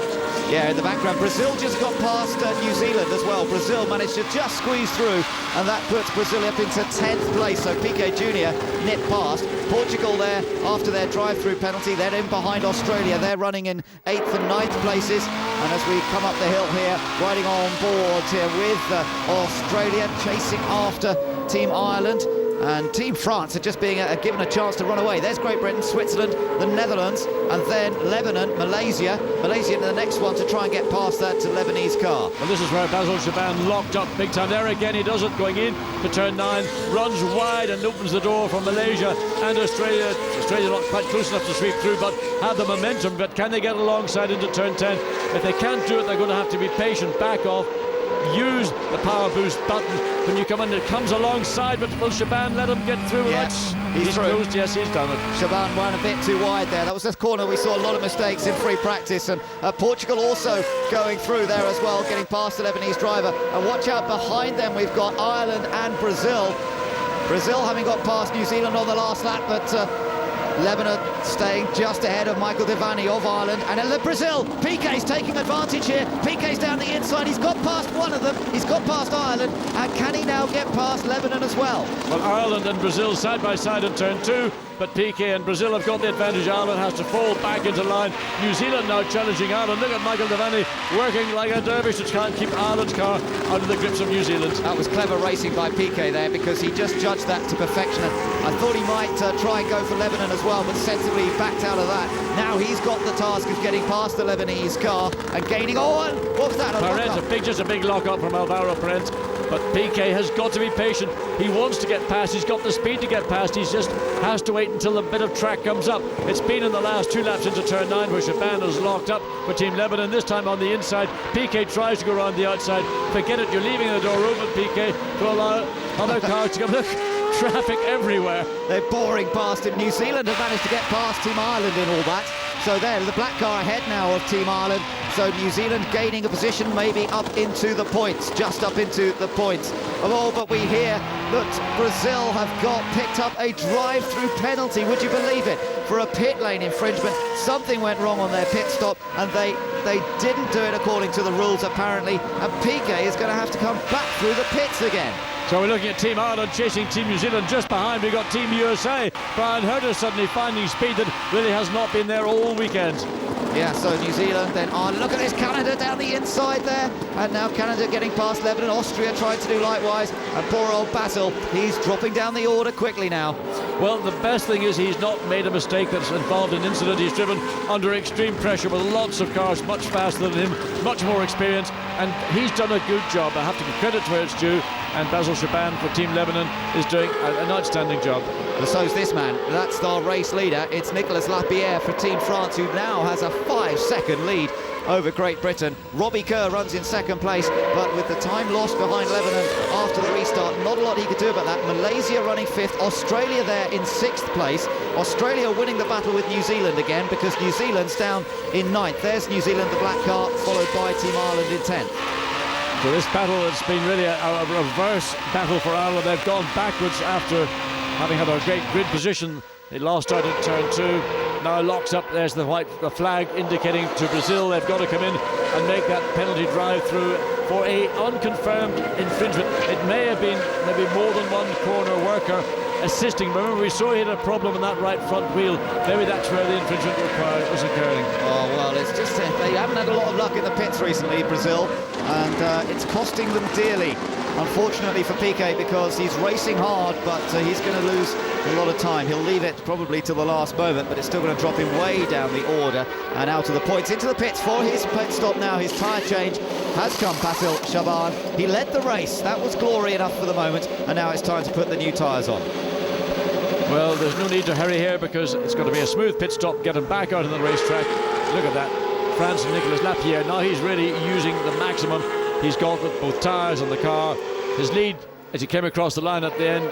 Yeah, in the background, Brazil just got past New Zealand as well. Brazil managed to just squeeze through, and that puts Brazil up into 10th place. So Piquet Jr. nipped past. Portugal there after their drive-through penalty. They're in behind Australia. They're running in 8th and 9th places. And as we come up the hill here, riding on board here with Australia, chasing after Team Ireland. And Team France are just being given a chance to run away. There's Great Britain, Switzerland, the Netherlands, and then Lebanon, Malaysia in the next one to try and get past that Lebanese car. Well, this is where Basil Chaban locked up big time. There again, he does it going in to turn 9, runs wide and opens the door for Malaysia and Australia. Australia not quite close enough to sweep through, but have the momentum. But can they get alongside into turn 10? If they can't do it, they're going to have to be patient, back off, use the power boost button when you come in. It comes alongside, but will Chaban let him get through? Yes, he's through. Closed. Yes, he's done it. Chaban ran a bit too wide there. That was this corner we saw a lot of mistakes in free practice, and Portugal also going through there as well, getting past the Lebanese driver. And watch out behind them, we've got Ireland and Brazil. Brazil having got past New Zealand on the last lap, but Lebanon staying just ahead of Michael Devaney of Ireland, and Brazil. Piquet's taking advantage here. Piquet's down the inside. He's got past one of them. He's got past Ireland, and can he now get past Lebanon as well? Well, Ireland and Brazil side by side in turn 2, but Piquet and Brazil have got the advantage. Ireland has to fall back into line. New Zealand now challenging Ireland. Look at Michael Devaney working like a dervish to try and keep Ireland's car out of the grips of New Zealand. That was clever racing by Piquet there, because he just judged that to perfection. I thought he might try and go for Lebanon as well, but sensibly he backed out of that. Now he's got the task of getting past the Lebanese car and gaining on. What was that? Just a big lock-up from Alvaro Perez. But Piquet has got to be patient. He wants to get past. He's got the speed to get past. He just has to wait until a bit of track comes up. It's been in the last 2 laps into turn 9 where Shaban is locked up for Team Lebanon, this time on the inside. Piquet tries to go around the outside. Forget it, you're leaving the door open, Piquet, to allow other cars to come. Look, traffic everywhere. They're boring past him. New Zealand have managed to get past Team Ireland in all that. So there, the black car ahead now of Team Ireland. So New Zealand gaining a position maybe up into the points, just up into the points. Oh, but we hear that Brazil have picked up a drive-through penalty. Would you believe it? For a pit lane infringement. Something went wrong on their pit stop, and they didn't do it according to the rules apparently. And Piquet is going to have to come back through the pits again. So we're looking at Team Ireland chasing Team New Zealand. Just behind we've got Team USA. Brian Herter suddenly finding speed that really has not been there all weekend. Yeah, so New Zealand, then Ireland. Look at this, Canada down the inside there. And now Canada getting past Lebanon. Austria trying to do likewise. And poor old Basil, he's dropping down the order quickly now. Well, the best thing is he's not made a mistake that's involved an incident. He's driven under extreme pressure with lots of cars much faster than him, much more experience, and he's done a good job. I have to give credit to where it's due, and Basil Shaban for Team Lebanon is doing an outstanding job. Well, so's this man. That's our race leader. It's Nicolas Lapierre for Team France, who now has a 5-second lead over Great Britain. Robbie Kerr runs in second place, but with the time lost behind Lebanon after the restart, not a lot he could do about that. Malaysia running 5th, Australia there in 6th place. Australia winning the battle with New Zealand again, because New Zealand's down in 9th. There's New Zealand, the black car, followed by Team Ireland in 10th. So this battle has been really a reverse battle for Ireland. They've gone backwards after having had a great grid position. They lost out in turn 2. Now locks up. There's the flag indicating to Brazil they've got to come in and make that penalty drive through for a unconfirmed infringement. It may have been maybe more than one corner worker assisting. Remember, we saw he had a problem in that right front wheel. Maybe that's where the infringement was occurring. Oh, well, it's just they haven't had a lot of luck in the pits recently, Brazil, and it's costing them dearly, unfortunately for Piquet, because he's racing hard, but he's going to lose a lot of time. He'll leave it probably till the last moment, but it's still going to drop him way down the order and out of the points. Into the pits for his pit stop now. His tyre change has come, Basil Shaban. He led the race. That was glory enough for the moment, and now it's time to put the new tyres on. Well, there's no need to hurry here, because it's going to be a smooth pit stop, get him back out on the racetrack. Look at that. France and Nicolas Lapierre. Now he's really using the maximum he's got with both tyres and the car. His lead, as he came across the line at the end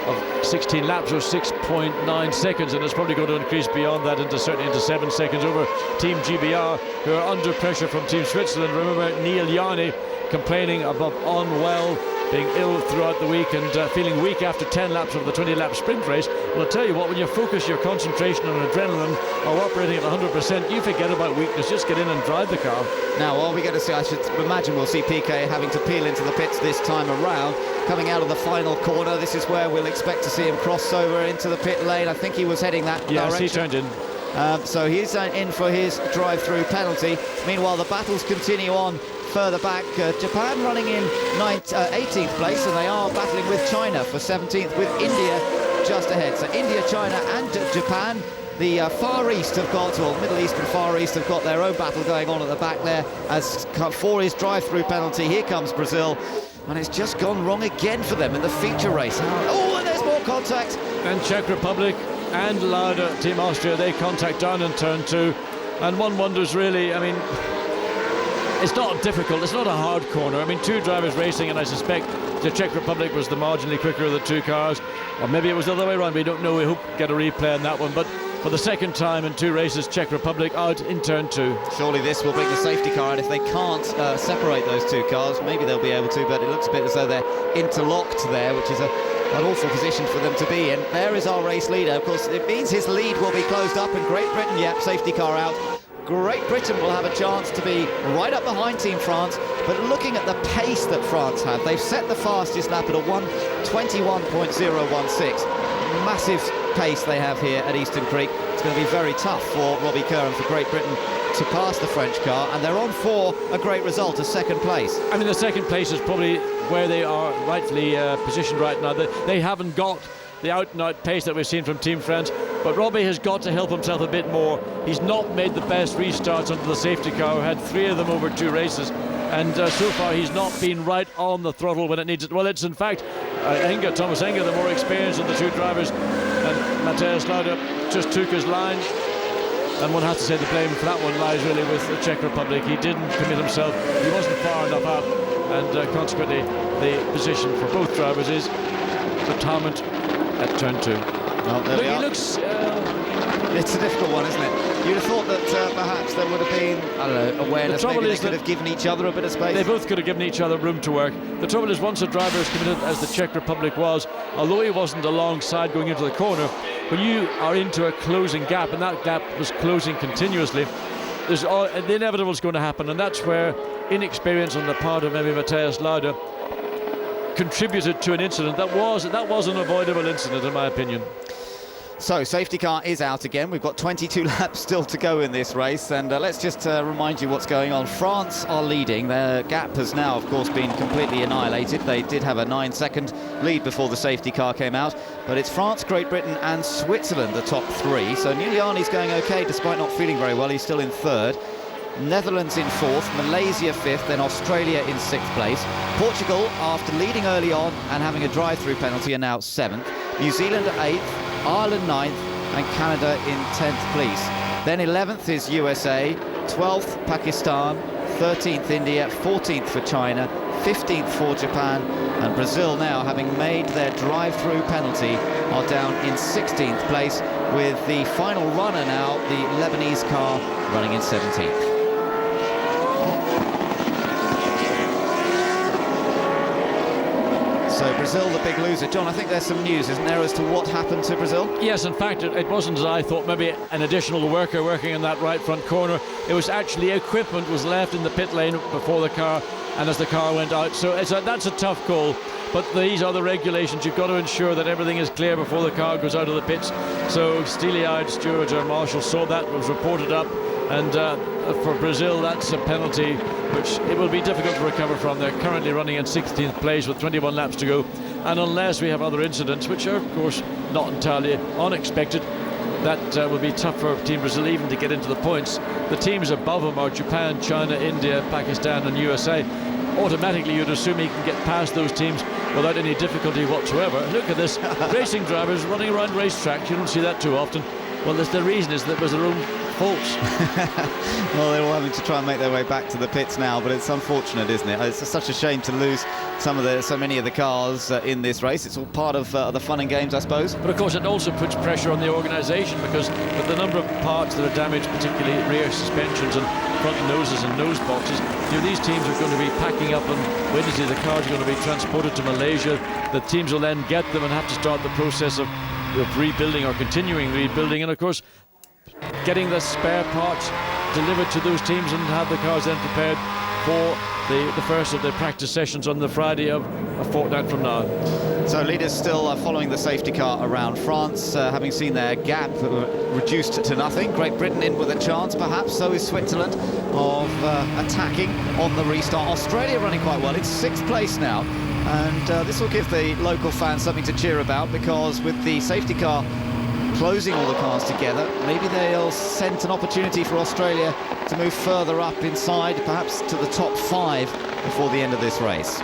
of 16 laps, was 6.9 seconds, and it's probably going to increase beyond that, certainly into 7 seconds over Team GBR, who are under pressure from Team Switzerland. Remember, Neil Yarney complaining about unwell, being ill throughout the week and feeling weak after 10 laps of the 20-lap sprint race. Well, I'll tell you what, when you focus your concentration on adrenaline or operating at 100%, you forget about weakness. Just get in and drive the car. Now, all we get to see, I should imagine we'll see Piquet having to peel into the pits this time around. Coming out of the final corner, this is where we'll expect to see him cross over into the pit lane. I think he was heading that direction. Yes, he turned in. So he's in for his drive-through penalty. Meanwhile, the battles continue on further back. Japan running in 18th place, and they are battling with China for 17th, with India just ahead. So India, China and Japan. The Far East have got, or Middle East and Far East have got their own battle going on at the back there. As for his drive-through penalty, here comes Brazil. And it's just gone wrong again for them in the feature race. Oh, and there's more contact. And Czech Republic and Lauda, Team Austria, they contact down in turn 2. And one wonders really, I mean, it's not difficult, it's not a hard corner. I mean, 2 drivers racing, and I suspect the Czech Republic was the marginally quicker of the 2 cars. Or maybe it was the other way around, we don't know. We hope to get a replay on that one. But for the second time in 2 races, Czech Republic out in turn 2. Surely this will bring the safety car, and if they can't separate those 2 cars, maybe they'll be able to, but it looks a bit as though they're interlocked there, which is a An awful position for them to be in. There is our race leader. Of course, it means his lead will be closed up, and Great Britain, yep, safety car out. Great Britain will have a chance to be right up behind Team France, but looking at the pace that France have, they've set the fastest lap at a 1:21.016. Massive pace they have here at Eastern Creek. It's going to be very tough for Robbie Kerr and for Great Britain to pass the French car, and they're on for a great result, a second place. I mean, the second place is probably where they are rightfully positioned right now. They haven't got the out-and-out pace that we've seen from Team France, but Robbie has got to help himself a bit more. He's not made the best restarts onto the safety car, had 3 of them over 2 races, and so far he's not been right on the throttle when it needs it. Well, it's in fact Thomas Enga, the more experienced of the 2 drivers, and Mateusz Lauda just took his line, and one has to say the blame for that one lies really with the Czech Republic. He didn't commit himself, he wasn't far enough up, and consequently the position for both drivers is retirement at turn 2. Well, there we are. He looks... it's a difficult one, isn't it? You'd have thought that perhaps there would have been, I don't know, awareness. The trouble maybe is they could have given each other a bit of space. They both could have given each other room to work. The trouble is, once a driver is committed, as the Czech Republic was, although he wasn't alongside going into the corner, when you are into a closing gap, and that gap was closing continuously, the inevitable is going to happen, and that's where inexperience on the part of maybe Mateusz Lauda contributed to an incident that was an avoidable incident, in my opinion. So, safety car is out again. We've got 22 laps still to go in this race, and let's just remind you what's going on. France are leading. Their gap has now, of course, been completely annihilated. They did have a 9-second lead before the safety car came out, but it's France, Great Britain and Switzerland, the top 3. So Giuliani's going okay, despite not feeling very well. He's still in 3rd. Netherlands in 4th, Malaysia 5th, then Australia in 6th place. Portugal, after leading early on and having a drive-through penalty, are now 7th. New Zealand at 8th. Ireland 9th, and Canada in 10th place. Then 11th is USA, 12th Pakistan, 13th India, 14th for China, 15th for Japan, and Brazil, now having made their drive-through penalty, are down in 16th place, with the final runner now, the Lebanese car, running in 17th. So Brazil, the big loser. John, I think there's some news, isn't there, as to what happened to Brazil? Yes, in fact, it wasn't as I thought, maybe an additional worker working in that right front corner. It was actually equipment was left in the pit lane before the car, and as the car went out. So that's a tough call, but these are the regulations. You've got to ensure that everything is clear before the car goes out of the pits. So steely-eyed stewards or marshals saw that, was reported up, and for Brazil, that's a penalty which it will be difficult to recover from. They're currently running in 16th place with 21 laps to go, and unless we have other incidents, which are of course not entirely unexpected, that will be tough for Team Brazil even to get into the points. The teams above them are Japan, China, India, Pakistan and USA. Automatically you'd assume he can get past those teams without any difficulty whatsoever. Look at this, racing drivers running around racetracks, you don't see that too often. Well, the reason is that it was their own faults. Well, they're all having to try and make their way back to the pits now, but it's unfortunate, isn't it? It's such a shame to lose so many of the cars in this race. It's all part of the fun and games, I suppose. But of course, it also puts pressure on the organisation, because with the number of parts that are damaged, particularly rear suspensions and front noses and nose boxes, these teams are going to be packing up on Wednesday. The cars are going to be transported to Malaysia. The teams will then get them and have to start the process of rebuilding or continuing rebuilding, and of course getting the spare parts delivered to those teams and have the cars then prepared for the first of the practice sessions on the Friday of a fortnight from now. So leaders still following the safety car around France, having seen their gap reduced to nothing. Great Britain in with a chance, perhaps. So is Switzerland of attacking on the restart. Australia running quite well. It's 6th place now. And this will give the local fans something to cheer about, because with the safety car closing all the cars together, maybe they'll scent an opportunity for Australia to move further up inside, perhaps to the top 5 before the end of this race.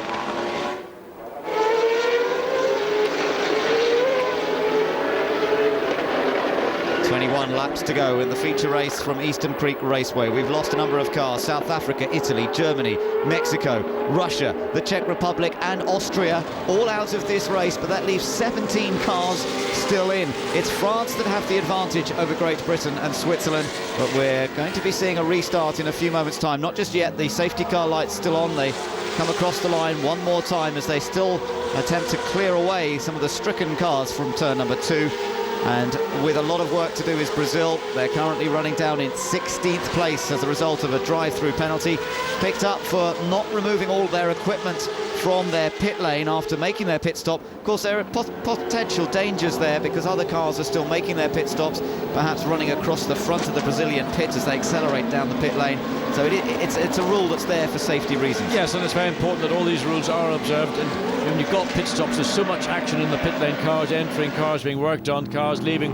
21 laps to go in the feature race from Eastern Creek Raceway. We've lost a number of cars: South Africa, Italy, Germany, Mexico, Russia, the Czech Republic and Austria, all out of this race, but that leaves 17 cars still in. It's France that have the advantage over Great Britain and Switzerland, but we're going to be seeing a restart in a few moments' time. Not just yet, the safety car light's still on. They come across the line one more time as they still attempt to clear away some of the stricken cars from turn number 2. And with a lot of work to do is Brazil. They're currently running down in 16th place as a result of a drive-through penalty picked up for not removing all their equipment from their pit lane after making their pit stop. Of course, there are potential dangers there because other cars are still making their pit stops, perhaps running across the front of the Brazilian pit as they accelerate down the pit lane. So it's a rule that's there for safety reasons. Yes, and it's very important that all these rules are observed. And when you've got pit stops, there's so much action in the pit lane, cars entering, cars being worked on, cars leaving.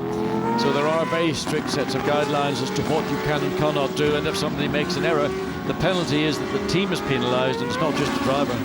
So there are very strict sets of guidelines as to what you can and cannot do, and if somebody makes an error, the penalty is that the team is penalised and it's not just the driver.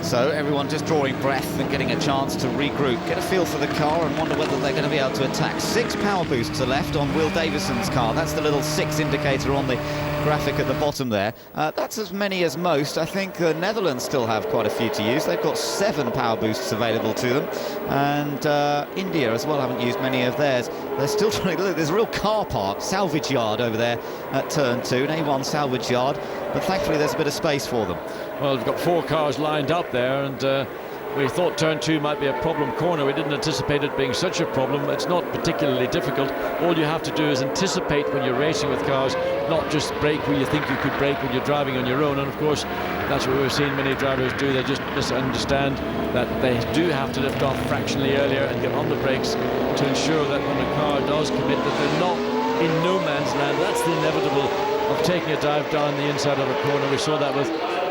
So everyone just drawing breath and getting a chance to regroup, get a feel for the car and wonder whether they're going to be able to attack. 6 power boosts are left on Will Davison's car. That's the little 6 indicator on the graphic at the bottom there. That's as many as most. I think the Netherlands still have quite a few to use. They've got 7 power boosts available to them, and India as well haven't used many of theirs. They're still trying to look. There's a real car park, salvage yard over there at turn 2, an A1 salvage yard, but thankfully there's a bit of space for them. Well, we've got 4 cars lined up there, and we thought turn 2 might be a problem corner. We didn't anticipate it being such a problem. It's not particularly difficult. All you have to do is anticipate when you're racing with cars, not just brake where you think you could brake when you're driving on your own. And of course, that's what we've seen many drivers do. They just misunderstand that they do have to lift off fractionally earlier and get on the brakes to ensure that when a car does commit, that they're not in no man's land. That's the inevitable of taking a dive down the inside of a corner. We saw that with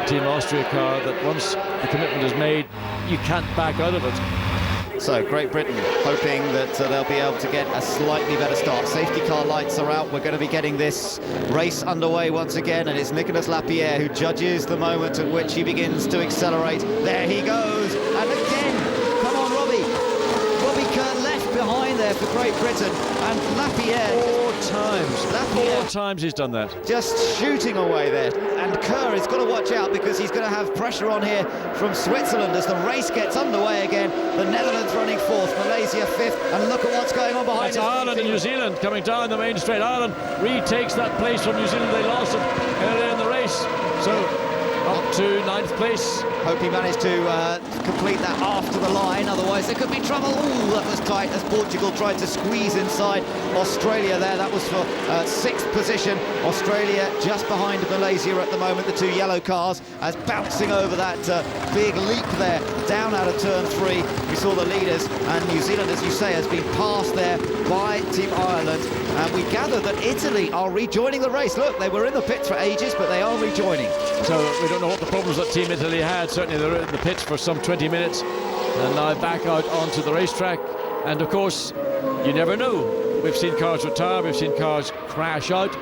Team Austria car, that once the commitment is made, you can't back out of it. So Great Britain hoping that they'll be able to get a slightly better start. Safety car lights are out. We're going to be getting this race underway once again, and it's Nicolas Lapierre who judges the moment at which he begins to accelerate. There he goes, and again, come on Robbie. Robbie Kerr left behind there for Great Britain, and Lapierre... 4 times he's done that. Just shooting away there, and Kerr has got to watch out because he's going to have pressure on here from Switzerland as the race gets underway again. The Netherlands running 4th, Malaysia 5th, and look at what's going on behind us. That's Ireland and New Zealand coming down the main straight. Ireland retakes that place from New Zealand. They lost it earlier in the race, so up to 9th place. Hope he managed to complete that after the line, otherwise there could be trouble. Ooh, that was tight as Portugal tried to squeeze inside Australia there. That was for 6th position. Australia just behind Malaysia at the moment. The 2 yellow cars as bouncing over that big leap there, down out of turn 3. We saw the leaders, and New Zealand, as you say, has been passed there by Team Ireland. And we gather that Italy are rejoining the race. Look, they were in the pits for ages, but they are rejoining. So we don't know what the problems that Team Italy had. Certainly they were in the pits for some 20 minutes and now back out onto the racetrack. And of course, you never know. We've seen cars retire, we've seen cars crash out.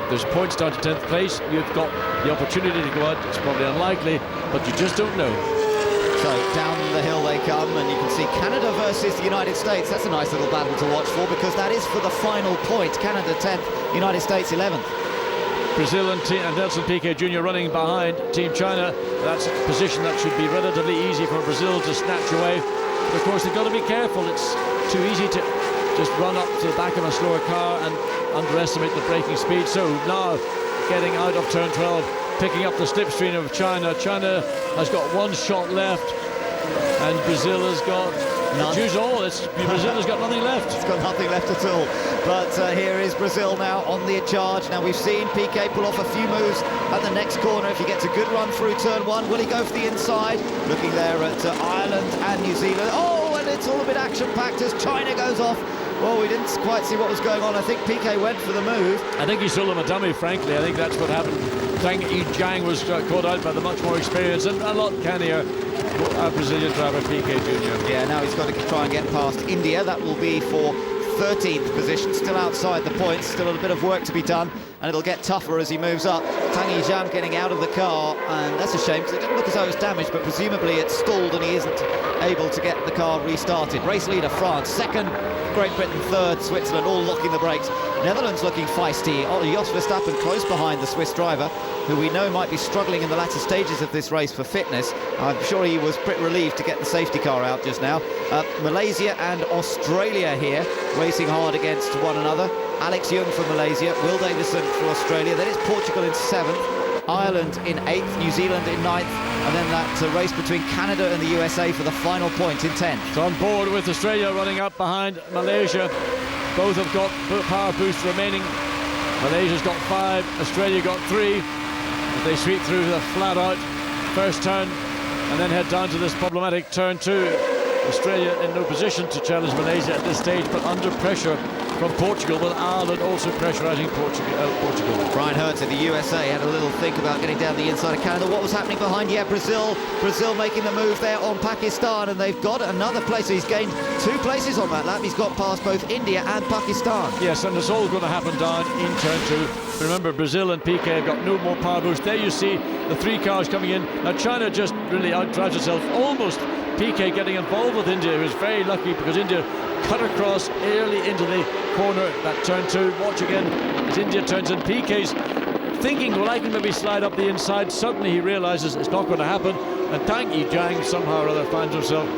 There's points down to 10th place. You've got the opportunity to go out. It's probably unlikely, but you just don't know. So down the hill they come, and you can see Canada versus the United States. That's a nice little battle to watch for, because that is for the final point. Canada 10th, United States 11th. Brazil and Nelson Piquet Jr. running behind Team China. That's a position that should be relatively easy for Brazil to snatch away. But of course, they've got to be careful. It's too easy to just run up to the back of a slower car and underestimate the braking speed. So now, getting out of turn 12, picking up the slipstream of China. China has got 1 shot left, and Brazil has got none. Choose all. Brazil has got nothing left. It's got nothing left at all. But here is Brazil now on the charge. Now we've seen Piquet pull off a few moves at the next corner. If he gets a good run through turn 1, will he go for the inside? Looking there at Ireland and New Zealand. Oh, and it's all a bit action-packed as China goes off. Well, we didn't quite see what was going on. I think Piquet went for the move. I think he sold him a dummy, frankly. I think that's what happened. Zhang was caught out by the much more experienced and a lot cannier Brazilian driver, Piquet Jr. Yeah, now he's got to try and get past India. That will be for 13th position, still outside the points, still a bit of work to be done, and it'll get tougher as he moves up. Tang Yizhan getting out of the car, and that's a shame because it didn't look as though it was damaged, but presumably it's stalled and he isn't able to get the car restarted. Race leader France, 2nd Great Britain third, Switzerland all locking the brakes. Netherlands looking feisty. Oh, Jos Verstappen close behind the Swiss driver, who we know might be struggling in the latter stages of this race for fitness. I'm sure he was pretty relieved to get the safety car out just now. Malaysia and Australia here racing hard against one another. Alex Young for Malaysia, Will Davison for Australia. Then it's Portugal in 7th, Ireland in 8th, New Zealand in 9th, and then that race between Canada and the USA for the final point in 10th. So on board with Australia running up behind Malaysia. Both have got power boost remaining. Malaysia's got 5, Australia got 3. If they sweep through the flat out first turn and then head down to this problematic turn 2. Australia in no position to challenge Malaysia at this stage, but under pressure from Portugal, with Ireland also pressurising Portugal. Brian Hertz the USA had a little think about getting down the inside of Canada. What was happening behind? Yeah, Brazil making the move there on Pakistan, and they've got another place. He's gained 2 places on that lap. He's got past both India and Pakistan. Yes, and it's all going to happen down in turn 2. Remember, Brazil and PK have got no more power boost. There you see the 3 cars coming in. Now China just really outdrives itself. Almost PK getting involved with India. He was very lucky because India cut across early into the corner, that turn 2. Watch again as India turns in. PK's thinking, well, I can maybe slide up the inside. Suddenly he realizes it's not going to happen, and Tang Yijiang somehow or other finds himself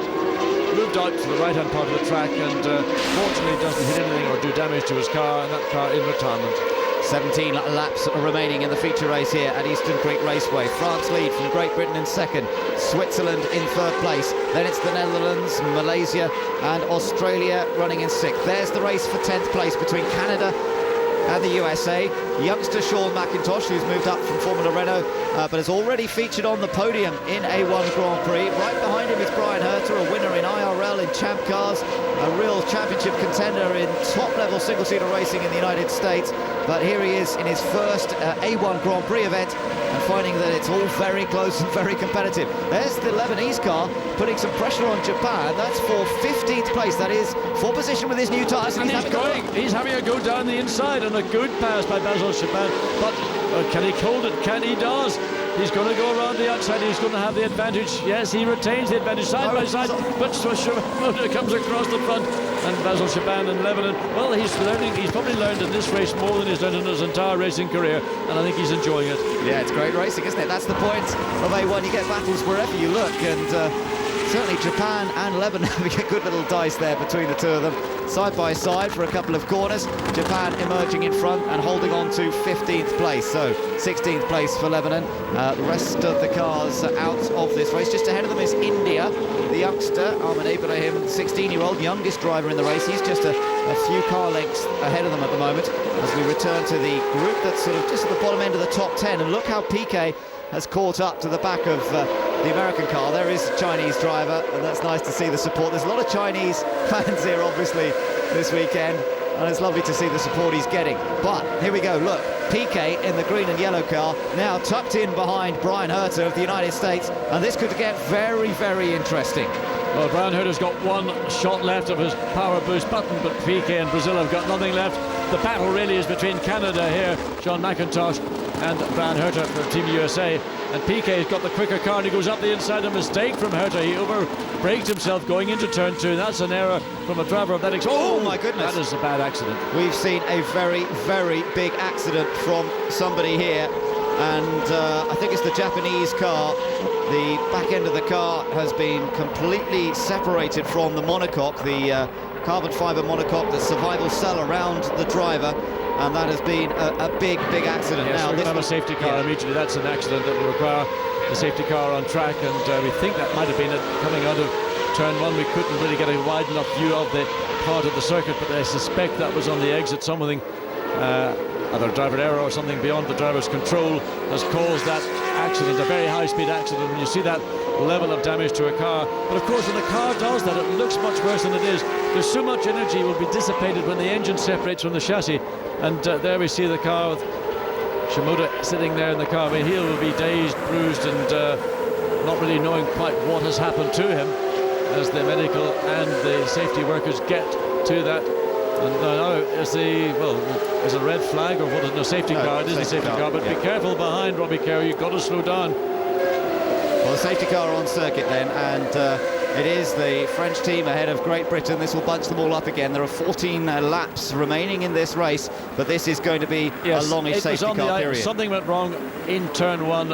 moved out to the right-hand part of the track, and fortunately doesn't hit anything or do damage to his car, and that car in retirement. 17 laps remaining in the feature race here at Eastern Creek Raceway. France lead from Great Britain in 2nd, Switzerland in 3rd place. Then it's the Netherlands, Malaysia and Australia running in 6th. There's the race for 10th place between Canada and the USA. Youngster Sean McIntosh, who's moved up from Formula Renault, but has already featured on the podium in A1 Grand Prix. Right behind him is Brian Herter, a winner in IRL in Champ Cars, a real championship contender in top-level single-seater racing in the United States. But here he is in his first A1 Grand Prix event, and finding that it's all very close and very competitive. There's the Lebanese car putting some pressure on Japan. That's for 15th place. That is for position with his new tyres. And he's having a go down the inside, and a good pass by Basil Shaban. But can he hold it? Can he? Does. He's going to go around the outside. He's going to have the advantage. Yes, he retains the advantage side by side, but Shimoda comes across the front, and Basil Shaban in Lebanon. Well, he's learning. He's probably learned in this race more than he's learned in his entire racing career, and I think he's enjoying it. Yeah, it's great racing, isn't it? That's the point of A1. You get battles wherever you look, and certainly Japan and Lebanon having a good little dice there between the two of them, side by side for a couple of corners. Japan emerging in front and holding on to 15th place, so 16th place for Lebanon. The rest of the cars out of this race. Just ahead of them is India, the youngster Ahmed Ibrahim, 16-year-old youngest driver in the race. He's just a few car lengths ahead of them at the moment as we return to the group that's sort of just at the bottom end of the top 10. And look how PK has caught up to the back of the American car. There is a Chinese driver, and that's nice to see the support. There's a lot of Chinese fans here, obviously, this weekend, and it's lovely to see the support he's getting. But here we go, look, PK in the green and yellow car, now tucked in behind Brian Herter of the United States, and this could get very, very interesting. Well, Brian Herter's got 1 shot left of his power boost button, but PK and Brazil have got nothing left. The battle really is between Canada here, Sean McIntosh, and Brian Herter for Team USA. And PK's got the quicker car, and he goes up the inside. A mistake from Herter. He over-braked himself going into turn 2. That's an error from a driver of that. Oh my goodness! That is a bad accident. We've seen a very, very big accident from somebody here, and I think it's the Japanese car. The back end of the car has been completely separated from the monocoque, the carbon fibre monocoque, the survival cell around the driver, and that has been a big, big accident. Yes, now, this a safety car immediately. That's an accident that will require the safety car on track, and we think that might have been it coming out of turn 1. We couldn't really get a wide enough view of the part of the circuit, but I suspect that was on the exit. Something, either driver error or something beyond the driver's control, has caused that accident, a very high-speed accident. And you see that level of damage to a car. But of course, when a car does that, it looks much worse than it is. There's so much energy will be dissipated when the engine separates from the chassis. And there we see the car with Shimoda sitting there in the car. I mean, he will be dazed, bruised, and not really knowing quite what has happened to him as the medical and the safety workers get to that. And now is a red flag or what is no safety car? It is a safety car, but be careful behind, Robbie Kerr. You've got to slow down. Well, the safety car on circuit then, and It is the French team ahead of Great Britain. This will bunch them all up again. There are 14 laps remaining in this race, but this is going to be a longish safety car period. Something went wrong in turn one,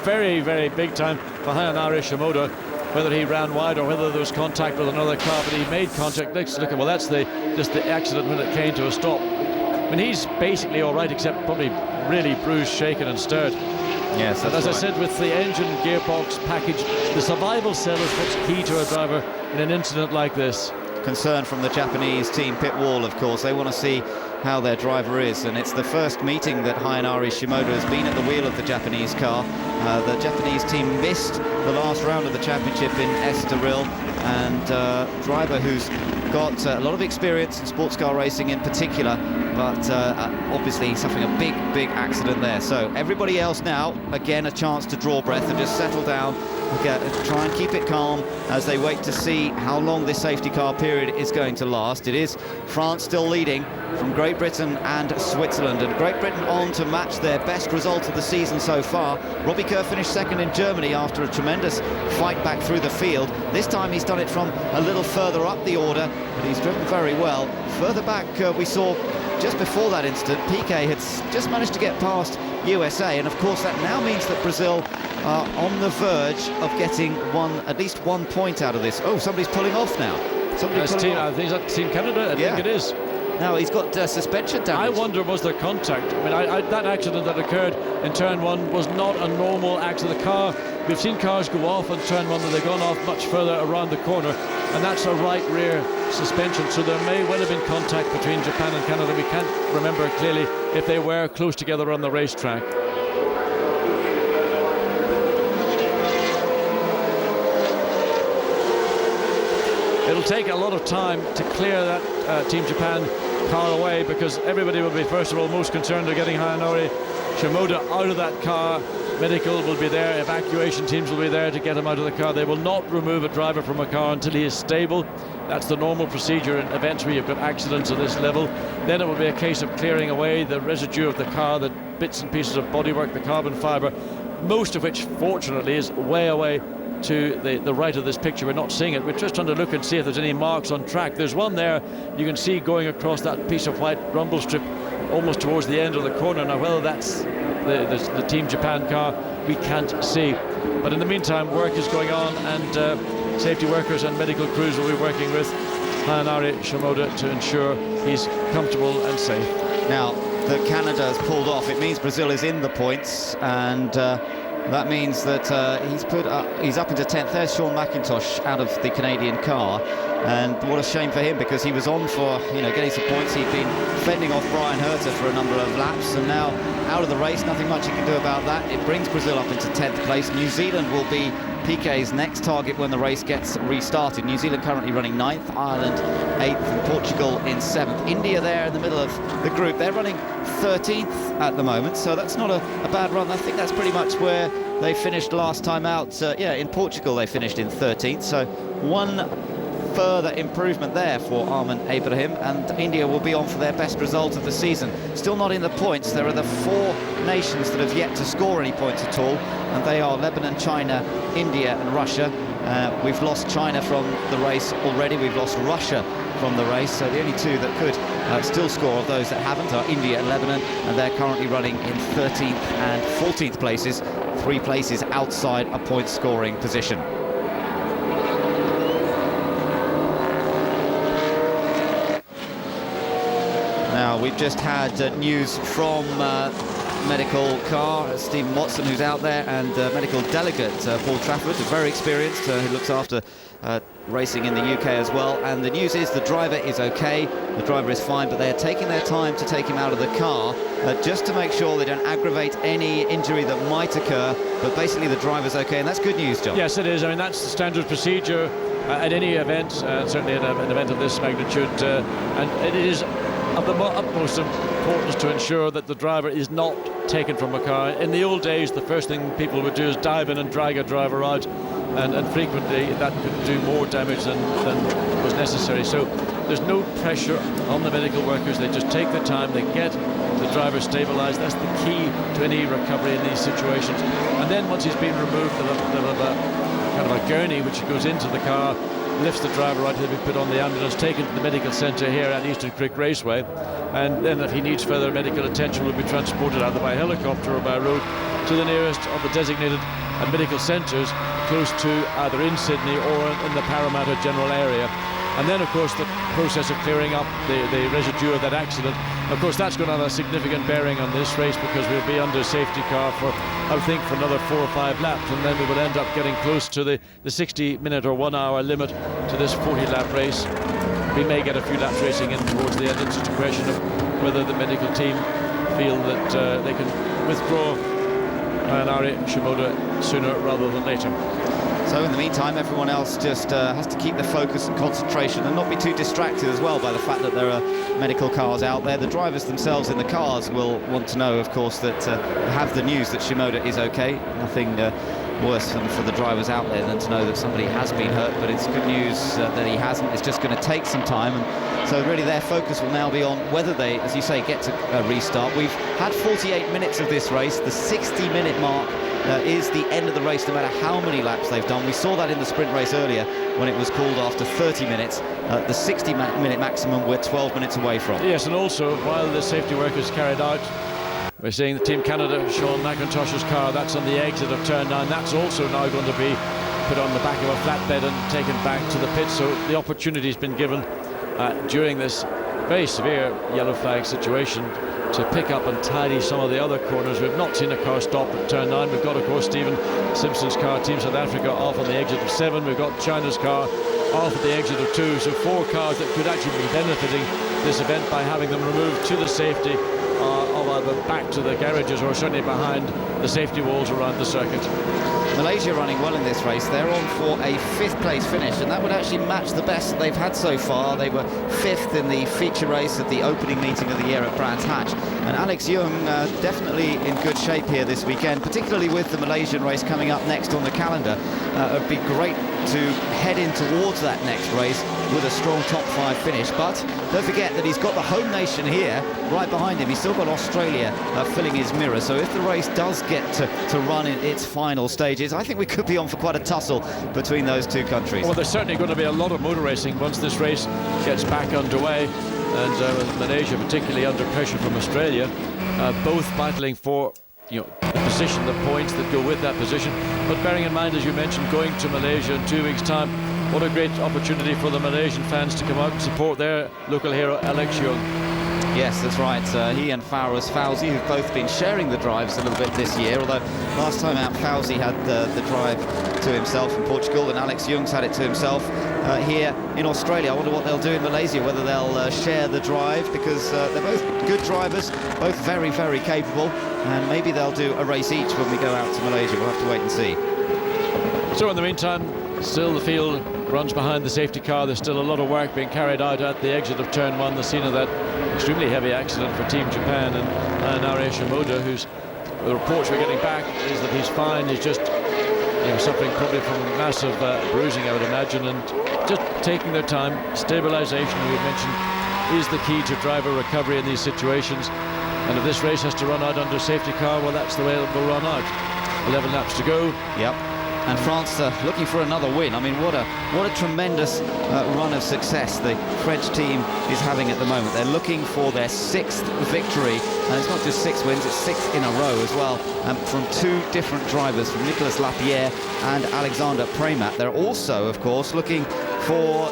very, very big time for Hayanari Shimoda. Whether he ran wide or whether there was contact with another car, but he made contact. Let's look at, well, that's just the accident when it came to a stop. I mean, he's basically all right, except probably really bruised, shaken and stirred. Yes, and as I said, with the engine gearbox package, the survival cell is what's key to a driver in an incident like this. Concern from the Japanese team pit wall, of course. They want to see how their driver is, and it's the first meeting that Hayanari Shimoda has been at the wheel of the Japanese car. The Japanese team missed the last round of the championship in Estoril, and driver who's got a lot of experience in sports car racing in particular, but obviously suffering a big accident there. So everybody else now, again, a chance to draw breath and just settle down, try and keep it calm as they wait to see how long this safety car period is going to last. It is France still leading from Great Britain and Switzerland, and Great Britain on to match their best result of the season so far. Robbie Kerr finished second in Germany after a tremendous fight back through the field. This time he's done it from a little further up the order, but he's driven very well. Further back, we saw just before that incident, Piquet had just managed to get past USA, and of course that now means that Brazil are on the verge of getting at least 1 point out of this. Oh, somebody's pulling off now. I think that's Team Canada, I think it is. Now he's got suspension damage. I wonder, was there contact? I mean, that accident that occurred in turn one was not a normal accident. The car, we've seen cars go off on turn one, and they've gone off much further around the corner, and that's a right rear suspension, so there may well have been contact between Japan and Canada. We can't remember clearly if they were close together on the racetrack. It'll take a lot of time to clear that Team Japan car away, because everybody will be, first of all, most concerned of getting Hayanari Shimoda out of that car. Medical will be there, evacuation teams will be there to get him out of the car. They will not remove a driver from a car until he is stable. That's the normal procedure in events where you've got accidents at this level. Then it will be a case of clearing away the residue of the car, the bits and pieces of bodywork, the carbon fibre, most of which, fortunately, is way away to the right of this picture. We're not seeing it. We're just trying to look and see if there's any marks on track. There's one there you can see going across that piece of white rumble strip almost towards the end of the corner. Now, whether that's the Team Japan car, we can't see. But in the meantime, work is going on, and safety workers and medical crews will be working with Hayanari Shimoda to ensure he's comfortable and safe. Now that Canada has pulled off, it means Brazil is in the points, and that means that he's up into 10th. There's Sean McIntosh out of the Canadian car, and what a shame for him, because he was on for getting some points. He'd been fending off Brian Herter for a number of laps, and now out of the race, nothing much he can do about that. It brings Brazil up into 10th place. New Zealand will be Piquet's next target when the race gets restarted. New Zealand currently running 9th, Ireland 8th, and Portugal in 7th. India there in the middle of the group. They're running 13th at the moment, so that's not a bad run. I think that's pretty much where they finished last time out. In Portugal they finished in 13th, so one further improvement there for Arman Ibrahim, and India will be on for their best result of the season. Still not in the points. There are the 4 nations that have yet to score any points at all, and they are Lebanon, China, India and Russia. We've lost China from the race already. We've lost Russia from the race, so the only 2 that could still score of those that haven't are India and Lebanon, and they're currently running in 13th and 14th places, 3 places outside a point scoring position. Now, we've just had news from medical car, Stephen Watson, who's out there, and medical delegate Paul Trafford, who's very experienced, who looks after racing in the UK as well. And the news is the driver is okay, the driver is fine, but they're taking their time to take him out of the car just to make sure they don't aggravate any injury that might occur. But basically the driver's okay, and that's good news, John. Yes, it is. I mean, that's the standard procedure at any event, certainly at an event of this magnitude, and it is of the utmost importance to ensure that the driver is not taken from a car. In the old days, the first thing people would do is dive in and drag a driver out, and frequently that could do more damage than was necessary. So there's no pressure on the medical workers. They just take their time, they get the driver stabilised. That's the key to any recovery in these situations. And then once he's been removed, they'll have kind of a gurney which goes into the car, lifts the driver right to be put on the ambulance, taken to the medical centre here at Eastern Creek Raceway, and then if he needs further medical attention will be transported either by helicopter or by road to the nearest of the designated medical centres close to either in Sydney or in the Parramatta general area. And then, of course, the process of clearing up the residue of that accident. Of course, that's going to have a significant bearing on this race because we'll be under safety car for, I think, for another 4 or 5 laps, and then we will end up getting close to the 60-minute or 1 hour limit to this 40-lap race. We may get a few laps racing in towards the end. It's just a question of whether the medical team feel that they can withdraw Ari Shimoda sooner rather than later. So in the meantime, everyone else just has to keep the focus and concentration and not be too distracted as well by the fact that there are medical cars out there. The drivers themselves in the cars will want to know, of course, that have the news that Shimoda is okay. Nothing worse for the drivers out there than to know that somebody has been hurt, but it's good news that he hasn't. It's just going to take some time, and so really their focus will now be on whether they, as you say, get to restart. We've had 48 minutes of this race. The 60-minute mark is the end of the race, no matter how many laps they've done. We saw that in the sprint race earlier when it was called after 30 minutes. The 60-minute maximum we're 12 minutes away from. Yes, and also while the safety work is carried out, we're seeing the Team Canada, Sean McIntosh's car, that's on the exit of turn 9. That's also now going to be put on the back of a flatbed and taken back to the pit. So the opportunity's been given during this very severe yellow flag situation to pick up and tidy some of the other corners. We've not seen a car stop at turn 9. We've got, of course, Stephen Simpson's car, Team South Africa, off on the exit of 7. We've got China's car off at the exit of 2. So 4 cars that could actually be benefiting this event by having them removed to the safety of either back to the garages or certainly behind the safety walls around the circuit. Malaysia running well in this race. They're on for a 5th place finish, and that would actually match the best that they've had so far. They were 5th in the feature race at the opening meeting of the year at Brands Hatch. And Alex Young definitely in good shape here this weekend, particularly with the Malaysian race coming up next on the calendar. It would be great to head in towards that next race with a strong top 5 finish. But don't forget that he's got the home nation here right behind him. He's still got Australia filling his mirror. So if the race does get to run in its final stages, I think we could be on for quite a tussle between those two countries. Well, there's certainly going to be a lot of motor racing once this race gets back underway, and Malaysia particularly under pressure from Australia, both battling for the position, the points that go with that position. But bearing in mind, as you mentioned, going to Malaysia in 2 weeks' time, what a great opportunity for the Malaysian fans to come out and support their local hero, Alex Young. Yes, that's right. He and Faraz Fawzi, who've both been sharing the drives a little bit this year, although last time out Fawzi had the drive to himself in Portugal, and Alex Young's had it to himself here in Australia. I wonder what they'll do in Malaysia, whether they'll share the drive, because they're both good drivers, both very, very capable, and maybe they'll do a race each when we go out to Malaysia. We'll have to wait and see. So in the meantime, still the field runs behind the safety car. There's still a lot of work being carried out at the exit of turn 1, the scene of that extremely heavy accident for Team Japan, and Ari Shimoda, who's, the reports we're getting back is that he's fine. He's just suffering probably from massive bruising, I would imagine, and just taking their time. Stabilization, we mentioned, is the key to driver recovery in these situations, and if this race has to run out under safety car, well, that's the way it will run out. 11 laps to go. Yep. And France looking for another win. I mean, what a tremendous run of success the French team is having at the moment. They're looking for their 6th victory, and it's not just 6 wins, it's 6 in a row as well, from 2 different drivers, from Nicolas Lapierre and Alexander Premat. They're also, of course, looking for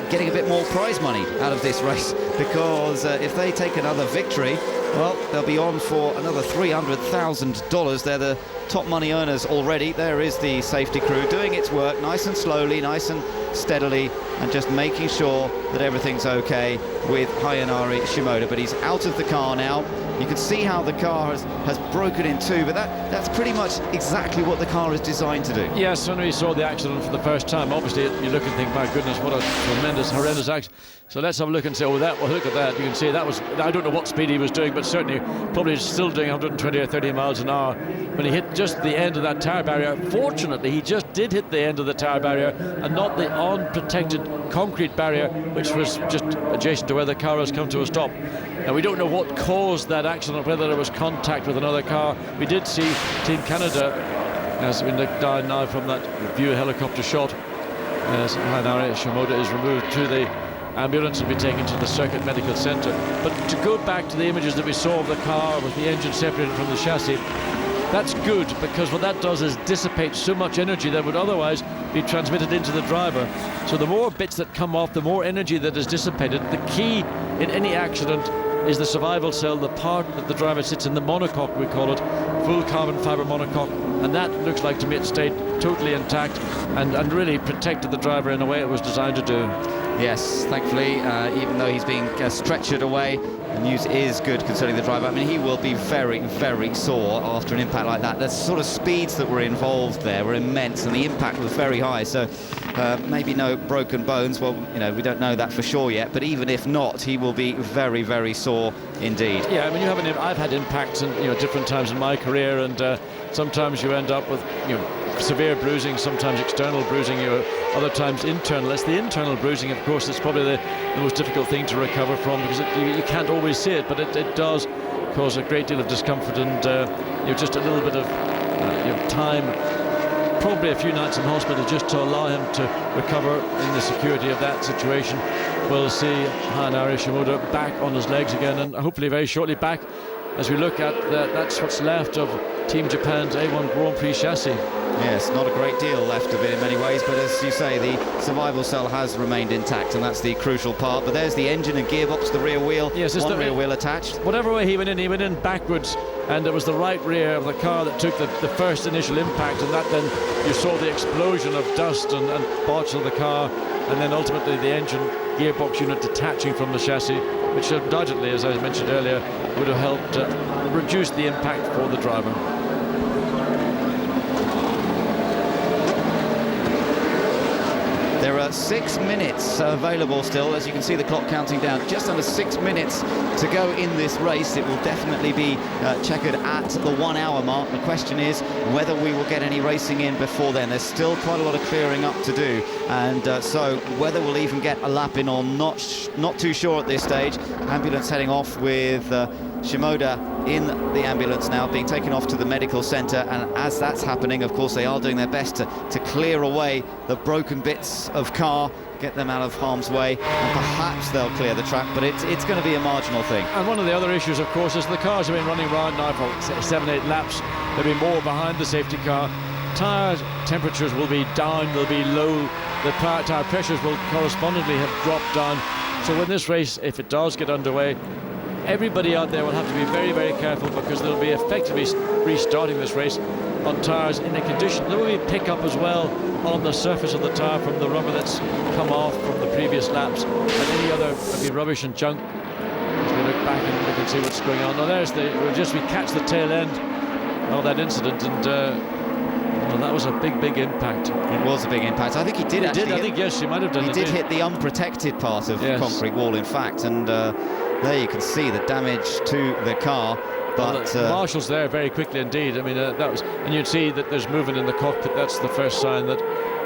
getting a bit more prize money out of this race, because if they take another victory, well, they'll be on for another $300,000. They're the top money earners already. There is the safety crew doing its work nice and slowly, nice and steadily, and just making sure that everything's okay with Ari Shimoda. But he's out of the car now. You can see how the car has broken in 2, but that's pretty much exactly what the car is designed to do. Yes, when we saw the accident for the first time, obviously you look and think, my goodness, what a tremendous, horrendous accident. So let's have a look and say, well, look at that. You can see that was, I don't know what speed he was doing, but certainly probably still doing 120 or 30 miles an hour when he hit just the end of that tyre barrier. Fortunately, he just did hit the end of the tyre barrier and not the unprotected concrete barrier, which was just adjacent to where the car has come to a stop. Now, we don't know what caused that accident, whether there was contact with another car. We did see Team Canada As we look down now from that view helicopter shot, as Hanare Shimoda is removed to the ambulance and be taken to the Circuit Medical Centre. But to go back to the images that we saw of the car with the engine separated from the chassis, that's good, because what that does is dissipate so much energy that would otherwise be transmitted into the driver. So the more bits that come off, the more energy that is dissipated. The key in any accident is the survival cell, the part that the driver sits in, the monocoque we call it, full carbon fibre monocoque, and that looks like to me it stayed totally intact and really protected the driver in a way it was designed to do. Yes, thankfully, even though he's being stretchered away, the news is good concerning the driver. I mean, he will be very, very sore after an impact like that. The sort of speeds that were involved there were immense, and the impact was very high. So maybe no broken bones. Well, you know, we don't know that for sure yet. But even if not, he will be very, very sore indeed. Yeah, I mean, I've had impacts in different times in my career, and sometimes you end up with severe bruising, sometimes external bruising, other times internal. It's the internal bruising, of course, that's probably the most difficult thing to recover from, because you can't always see it, but it does cause a great deal of discomfort, and just a little bit of time, probably a few nights in hospital, just to allow him to recover in the security of that situation. We'll see Hanare Shimoda back on his legs again, and hopefully very shortly back as we look at that's what's left of Team Japan's A1 Grand Prix chassis. Yes, not a great deal left of it in many ways, but as you say, the survival cell has remained intact, and that's the crucial part. But there's the engine and gearbox, the rear wheel, one rear wheel attached. Whatever way he went in backwards, and it was the right rear of the car that took the first initial impact, and that then you saw the explosion of dust and parts of the car, and then ultimately the engine gearbox unit detaching from the chassis, which undoubtedly, as I mentioned earlier, would have helped reduce the impact for the driver. There are 6 minutes available still. As you can see, the clock counting down. Just under 6 minutes to go in this race. It will definitely be checkered at the 1 hour mark. The question is whether we will get any racing in before then. There's still quite a lot of clearing up to do, and so whether we'll even get a lap in or not too sure at this stage. Ambulance heading off with Shimoda in the ambulance now, being taken off to the medical centre, and as that's happening, of course, they are doing their best to clear away the broken bits of car, get them out of harm's way, and perhaps they'll clear the track, but it's going to be a marginal thing. And one of the other issues, of course, is the cars have been running around now for 7-8 laps. They'll be more behind the safety car. Tyre temperatures will be down, they'll be low. The tyre pressures will correspondingly have dropped down. So when this race, if it does get underway, everybody out there will have to be very, very careful, because they'll be effectively restarting this race on tyres in a condition. There will be pickup as well on the surface of the tyre from the rubber that's come off from the previous laps, and any other rubbish and junk. As we look back and we can see what's going on. Now there's we catch the tail end of that incident, and well, that was a big impact. It was a big impact. I think he did actually. I think, yes, he might have done. He did hit the unprotected part of the concrete wall, in fact, and there you can see the damage to the car. But the marshals there very quickly indeed. I mean, that was, and you'd see that there's movement in the cockpit. That's the first sign that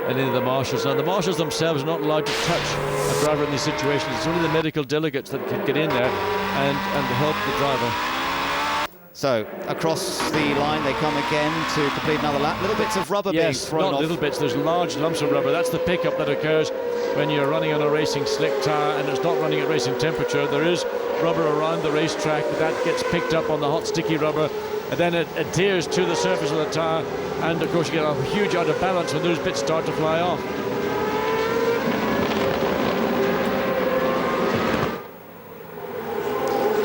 any of the marshals. Now, the marshals themselves are not allowed to touch a driver in these situations. It's only the medical delegates that can get in there and help the driver. So across the line they come again to complete another lap. Little bits of rubber being thrown off. Not little bits. There's large lumps of rubber. That's the pickup that occurs when you're running on a racing slick tyre and it's not running at racing temperature. There is rubber around the racetrack that gets picked up on the hot sticky rubber, and then it adheres to the surface of the tyre, and of course you get a huge out of balance when those bits start to fly off.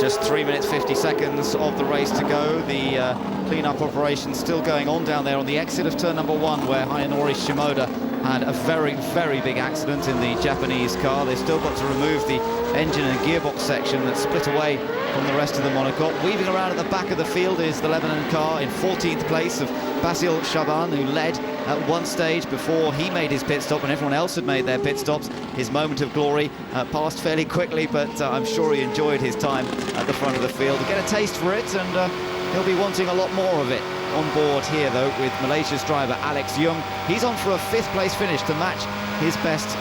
Just 3 minutes 50 seconds of the race to go. The clean-up operation still going on down there on the exit of turn number 1, where Hayanori Shimoda had a very, very big accident in the Japanese car. They've still got to remove the engine and gearbox section that split away from the rest of the monocoque. Weaving around at the back of the field is the Lebanon car in 14th place of Basil Shaban, who led at one stage before he made his pit stop when everyone else had made their pit stops. His moment of glory passed fairly quickly, but I'm sure he enjoyed his time at the front of the field. To get a taste for it, and he'll be wanting a lot more of it on board here, though, with Malaysia's driver Alex Young. He's on for a 5th place finish to match his best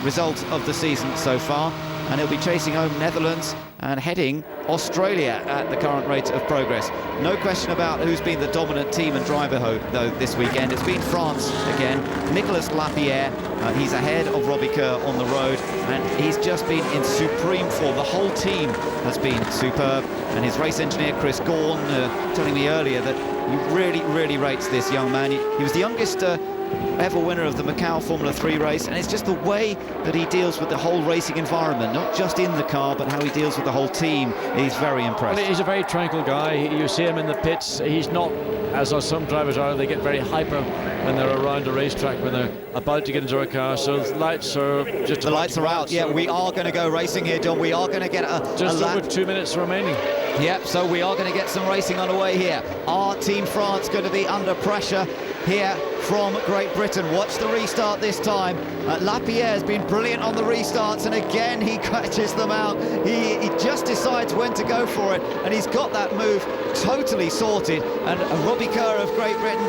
result of the season so far. and he'll be chasing home Netherlands and heading Australia at the current rate of progress. No question about who's been the dominant team and driver though this weekend. It's been France again. Nicolas Lapierre, he's ahead of Robbie Kerr on the road, and he's just been in supreme form. The whole team has been superb, and his race engineer Chris Gaughan telling me earlier that he really rates this young man. He was the youngest ever winner of the Macau Formula 3 race, and it's just the way that he deals with the whole racing environment, not just in the car, but how he deals with the whole team. He's very impressed. Well, he's a very tranquil guy. You see him in the pits. He's not, as are some drivers are, they get very hyper when they're around a racetrack, when they're about to get into a car. So the lights are just... The lights are out. Yeah, we are going to go racing here, John. We are going to get just over 2 minutes remaining. Yep, so we are going to get some racing underway here. Our Team France going to be under pressure here from Great Britain. Watch the restart this time. Lapierre has been brilliant on the restarts, and again he catches them out. He just decides when to go for it, and he's got that move totally sorted. And Robbie Kerr of Great Britain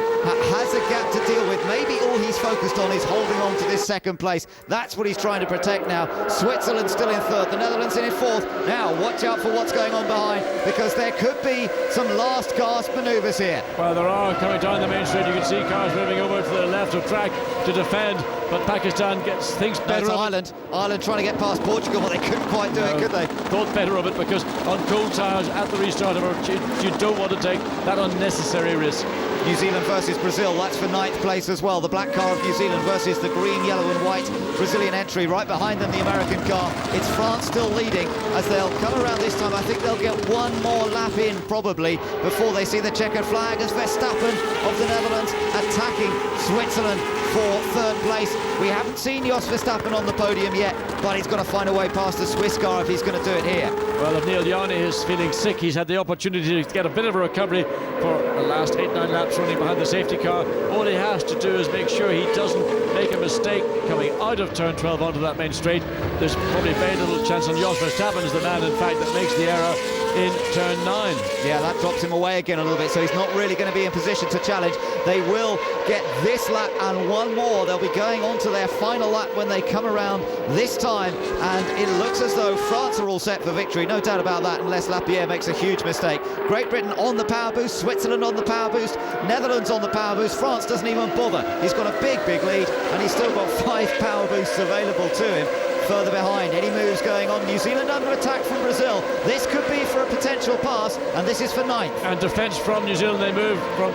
has a gap to deal with. Maybe all he's focused on is holding on to this second place. That's what he's trying to protect now. Switzerland still in third, the Netherlands in fourth. Now watch out for what's going on behind, because there could be some last gasp manoeuvres here. Well, there are coming down the main straight. You can see cars moving over to the left of track to defend, but Pakistan gets things better. That's Ireland trying to get past Portugal, but they couldn't quite do it, could they? Thought better of it, because on cold tyres at the restart of it, you don't want to take that unnecessary risk. New Zealand versus Brazil, that's for ninth place as well. The black car of New Zealand versus the green, yellow and white Brazilian entry. Right behind them, the American car. It's France still leading as they'll come around this time. I think they'll get one more lap in probably before they see the checkered flag as Verstappen of the Netherlands attacking Switzerland for third place. We haven't seen Jos Verstappen on the podium yet, but he's got to find a way past the Swiss car if he's going to do it here. Well, if Neil Yarny is feeling sick, he's had the opportunity to get a bit of a recovery for the last 8-9 laps running behind the safety car. All he has to do is make sure he doesn't make a mistake coming out of turn 12 onto that main straight. There's probably very little chance, and Jos Verstappen is the man, in fact, that makes the error in turn 9. Yeah, that drops him away again a little bit, so he's not really going to be in position to challenge. They will get this lap and one more. They'll be going on to their final lap when they come around this time, and it looks as though France are all set for victory, no doubt about that, unless Lapierre makes a huge mistake. Great Britain on the power boost, Switzerland on the power boost, Netherlands on the power boost. France doesn't even bother. He's got a big lead, and he's still got 5 power boosts available to him. Further behind, any moves going on. New Zealand under attack from Brazil. This could be for a potential pass, and this is for ninth. And defence from New Zealand, they move from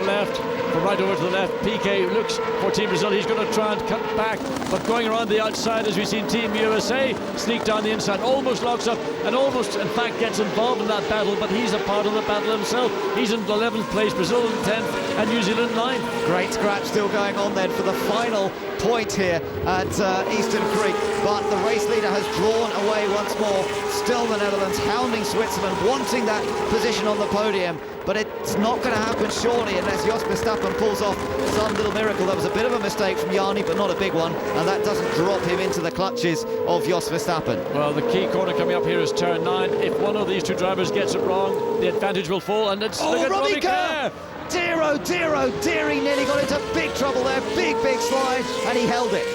right over to the left. Piquet looks for Team Brazil. He's going to try and cut back, but going around the outside, as we've seen Team USA sneak down the inside, almost locks up and almost, in fact, gets involved in that battle, but he's a part of the battle himself. He's in 11th place, Brazil in 10th, and New Zealand 9th. Great scratch still going on then for the final point here at Eastern Creek, but the race leader has drawn away once more. Still the Netherlands hounding Switzerland, wanting that position on the podium, but it's not going to happen surely unless Jos Verstappen pulls off some little miracle. That was a bit of a mistake from Yarny, but not a big one, and that doesn't drop him into the clutches of Jos Verstappen. Well, the key corner coming up here is turn 9. If one of these two drivers gets it wrong, the advantage will fall, and it's look at Robbie Kerr. Dear, oh dear, oh dear, he nearly got into big trouble there. Big slide, and he held it.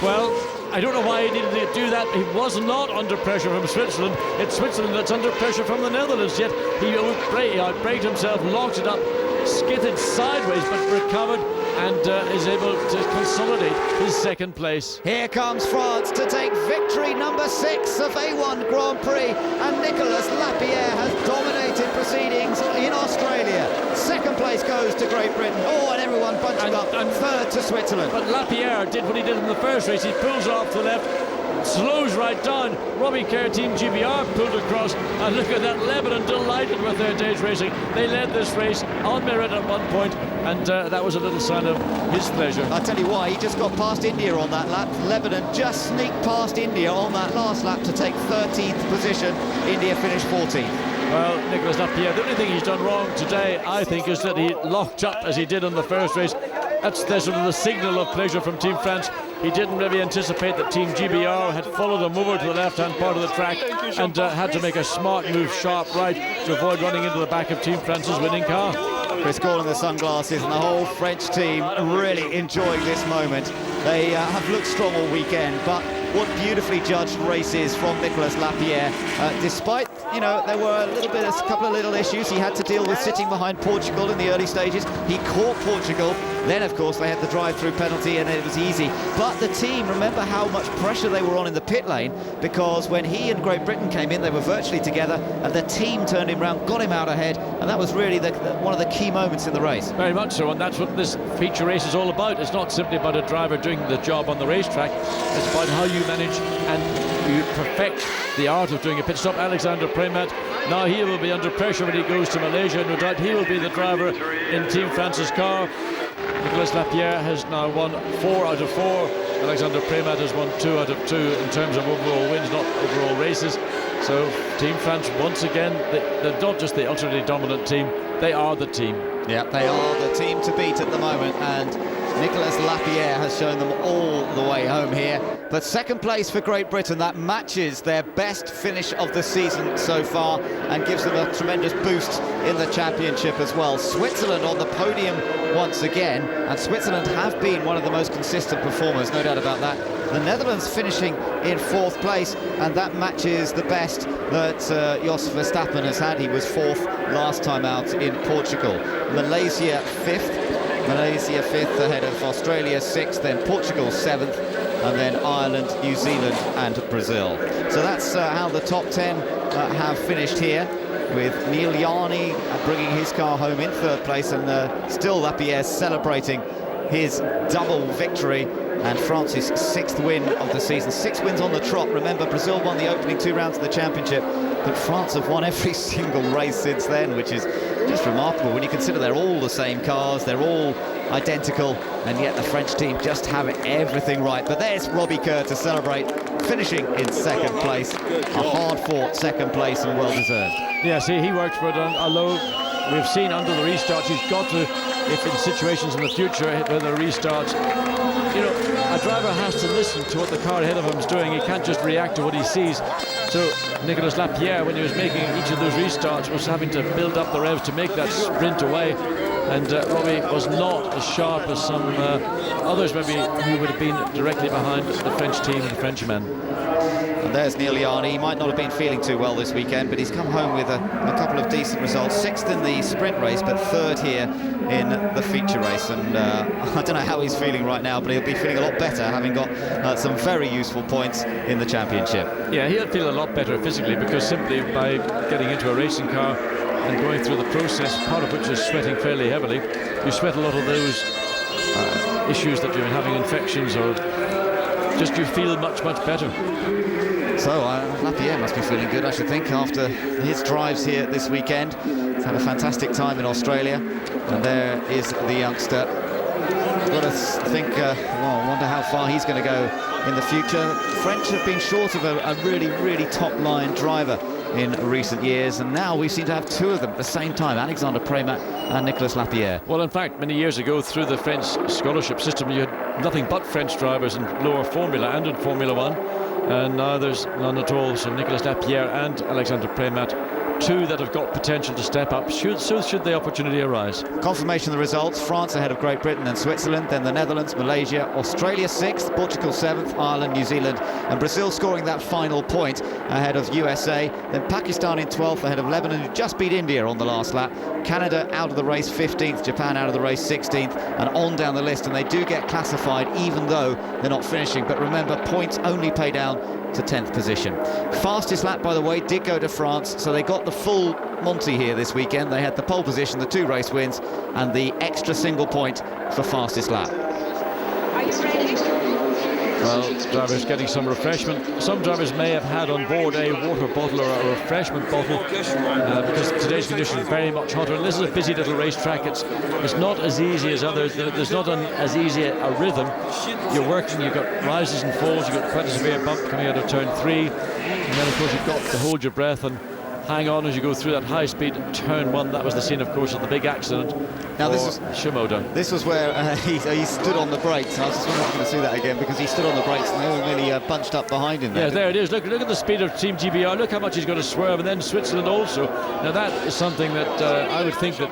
Well, I don't know why he needed to do that. He was not under pressure from Switzerland. It's Switzerland that's under pressure from the Netherlands, yet he outbraked himself, locked it up, skidded sideways, but recovered and is able to consolidate his second place. Here comes France to take victory number 6 of A1 Grand Prix, and Nicolas Lapierre has dominated proceedings in Australia. Second place goes to Great Britain. Oh, and everyone bunching up. And third to Switzerland. But Lapierre did what he did in the first race. He pulls off to the left, slows right down. Robbie Kerr, Team GBR, pulled across, and look at that. Lebanon delighted with their day's racing. They led this race on merit at one point, and that was a little sign of his pleasure. I'll tell you why, he just got past India on that lap. Lebanon just sneaked past India on that last lap to take 13th position. India finished 14th. Well, Nicolas Lapierre, the only thing he's done wrong today, I think, is that he locked up as he did in the first race. That's sort of the signal of pleasure from Team France. He didn't really anticipate that Team GBR had followed him over to the left-hand part of the track and had to make a smart move sharp right to avoid running into the back of Team France's winning car. Chris Gaughan in the sunglasses and the whole French team really enjoying this moment. They have looked strong all weekend, but what beautifully judged races from Nicolas Lapierre. Despite, you know, there were a couple of little issues. He had to deal with sitting behind Portugal in the early stages. He caught Portugal. Then, of course, they had the drive-through penalty and it was easy. But the team, remember how much pressure they were on in the pit lane, because when he and Great Britain came in, they were virtually together, and the team turned him round, got him out ahead, and that was really one of the key moments in the race. Very much so, and that's what this feature race is all about. It's not simply about a driver doing the job on the racetrack. It's about how you manage and you perfect the art of doing a pit stop. Alexander Premat, now he will be under pressure when he goes to Malaysia. No doubt he will be the driver in Team France's car. Nicolas Lapierre has now won 4 out of 4. Alexander Premat has won 2 out of 2 in terms of overall wins, not overall races. So Team France, once again, they're not just the utterly dominant team, they are the team. Yeah, they are the team to beat at the moment, and Nicolas Lapierre has shown them all the way home here. But second place for Great Britain, that matches their best finish of the season so far and gives them a tremendous boost in the championship as well. Switzerland on the podium once again, and Switzerland have been one of the most consistent performers, no doubt about that. The Netherlands finishing in 4th place, and that matches the best that Jos Verstappen has had. He was 4th last time out in Portugal. Malaysia 5th. Malaysia 5th ahead of Australia 6th, then Portugal 7th, and then Ireland, New Zealand and Brazil. So that's how the top 10 have finished here, with Neil Yarney bringing his car home in 3rd place, and still Lapierre celebrating his double victory and France's 6th win of the season. 6 wins on the trot. Remember, Brazil won the opening 2 rounds of the championship, but France have won every single race since then, which is just remarkable when you consider they're all the same cars, they're all identical, and yet the French team just have everything right. But there's Robbie Kerr to celebrate, finishing in 2nd place. A hard-fought 2nd place and well-deserved. Yeah, see, he worked for it, although we've seen under the restarts, he's got to, if in situations in the future where the restarts, you know, a driver has to listen to what the car ahead of him is doing. He can't just react to what he sees. So Nicolas Lapierre, when he was making each of those restarts, was having to build up the revs to make that sprint away. And Robbie was not as sharp as some others maybe who would have been directly behind the French team and the Frenchmen. And there's Neil Yarney. He might not have been feeling too well this weekend, but he's come home with a couple of decent results. 6th in the sprint race, but 3rd here in the feature race. And I don't know how he's feeling right now, but he'll be feeling a lot better, having got some very useful points in the championship. Yeah, he'll feel a lot better physically, because simply by getting into a racing car and going through the process, part of which is sweating fairly heavily, you sweat a lot of those issues that you're having, infections, or just you feel much, much better. So Lapierre must be feeling good, I should think, after his drives here this weekend. He's had a fantastic time in Australia, and there is the youngster. Got to think, well, I wonder how far he's going to go in the future. French have been short of a really, really top-line driver in recent years, and now we seem to have 2 of them at the same time, Alexander Premat and Nicolas Lapierre. Well, in fact, many years ago, through the French scholarship system, you had nothing but French drivers in lower Formula and in Formula 1, and now there's none at all. So Nicolas Lapierre and Alexander Premat, 2 that have got potential to step up, should the opportunity arise. Confirmation of the results: France ahead of Great Britain and Switzerland, then the Netherlands, Malaysia, Australia 6th, Portugal 7th, Ireland, New Zealand and Brazil scoring that final point ahead of USA, then Pakistan in 12th ahead of Lebanon, who just beat India on the last lap, Canada out of the race 15th, Japan out of the race 16th, and on down the list, and they do get classified even though they're not finishing. But remember, points only pay down to 10th position. Fastest lap, by the way, did go to France, so they got the full Monty here this weekend. They had the pole position, the 2 race wins, and the extra single point for fastest lap. Are you ready? Well, drivers getting some refreshment. Some drivers may have had on board a water bottle or a refreshment bottle because today's condition is very much hotter. And this is a busy little racetrack. It's not as easy as others. There's not as easy a rhythm. You're working, you've got rises and falls, you've got quite a severe bump coming out of turn 3. And then, of course, you've got to hold your breath and hang on as you go through that high-speed turn 1. That was the scene, of course, of the big accident. Now this was where he stood on the brakes. I was just wondering if you're going to see that again, because he stood on the brakes and they were really bunched up behind him. Yeah, there it is. Look at the speed of Team GBR. Look how much he's going to swerve, and then Switzerland also. Now that is something that I would think that,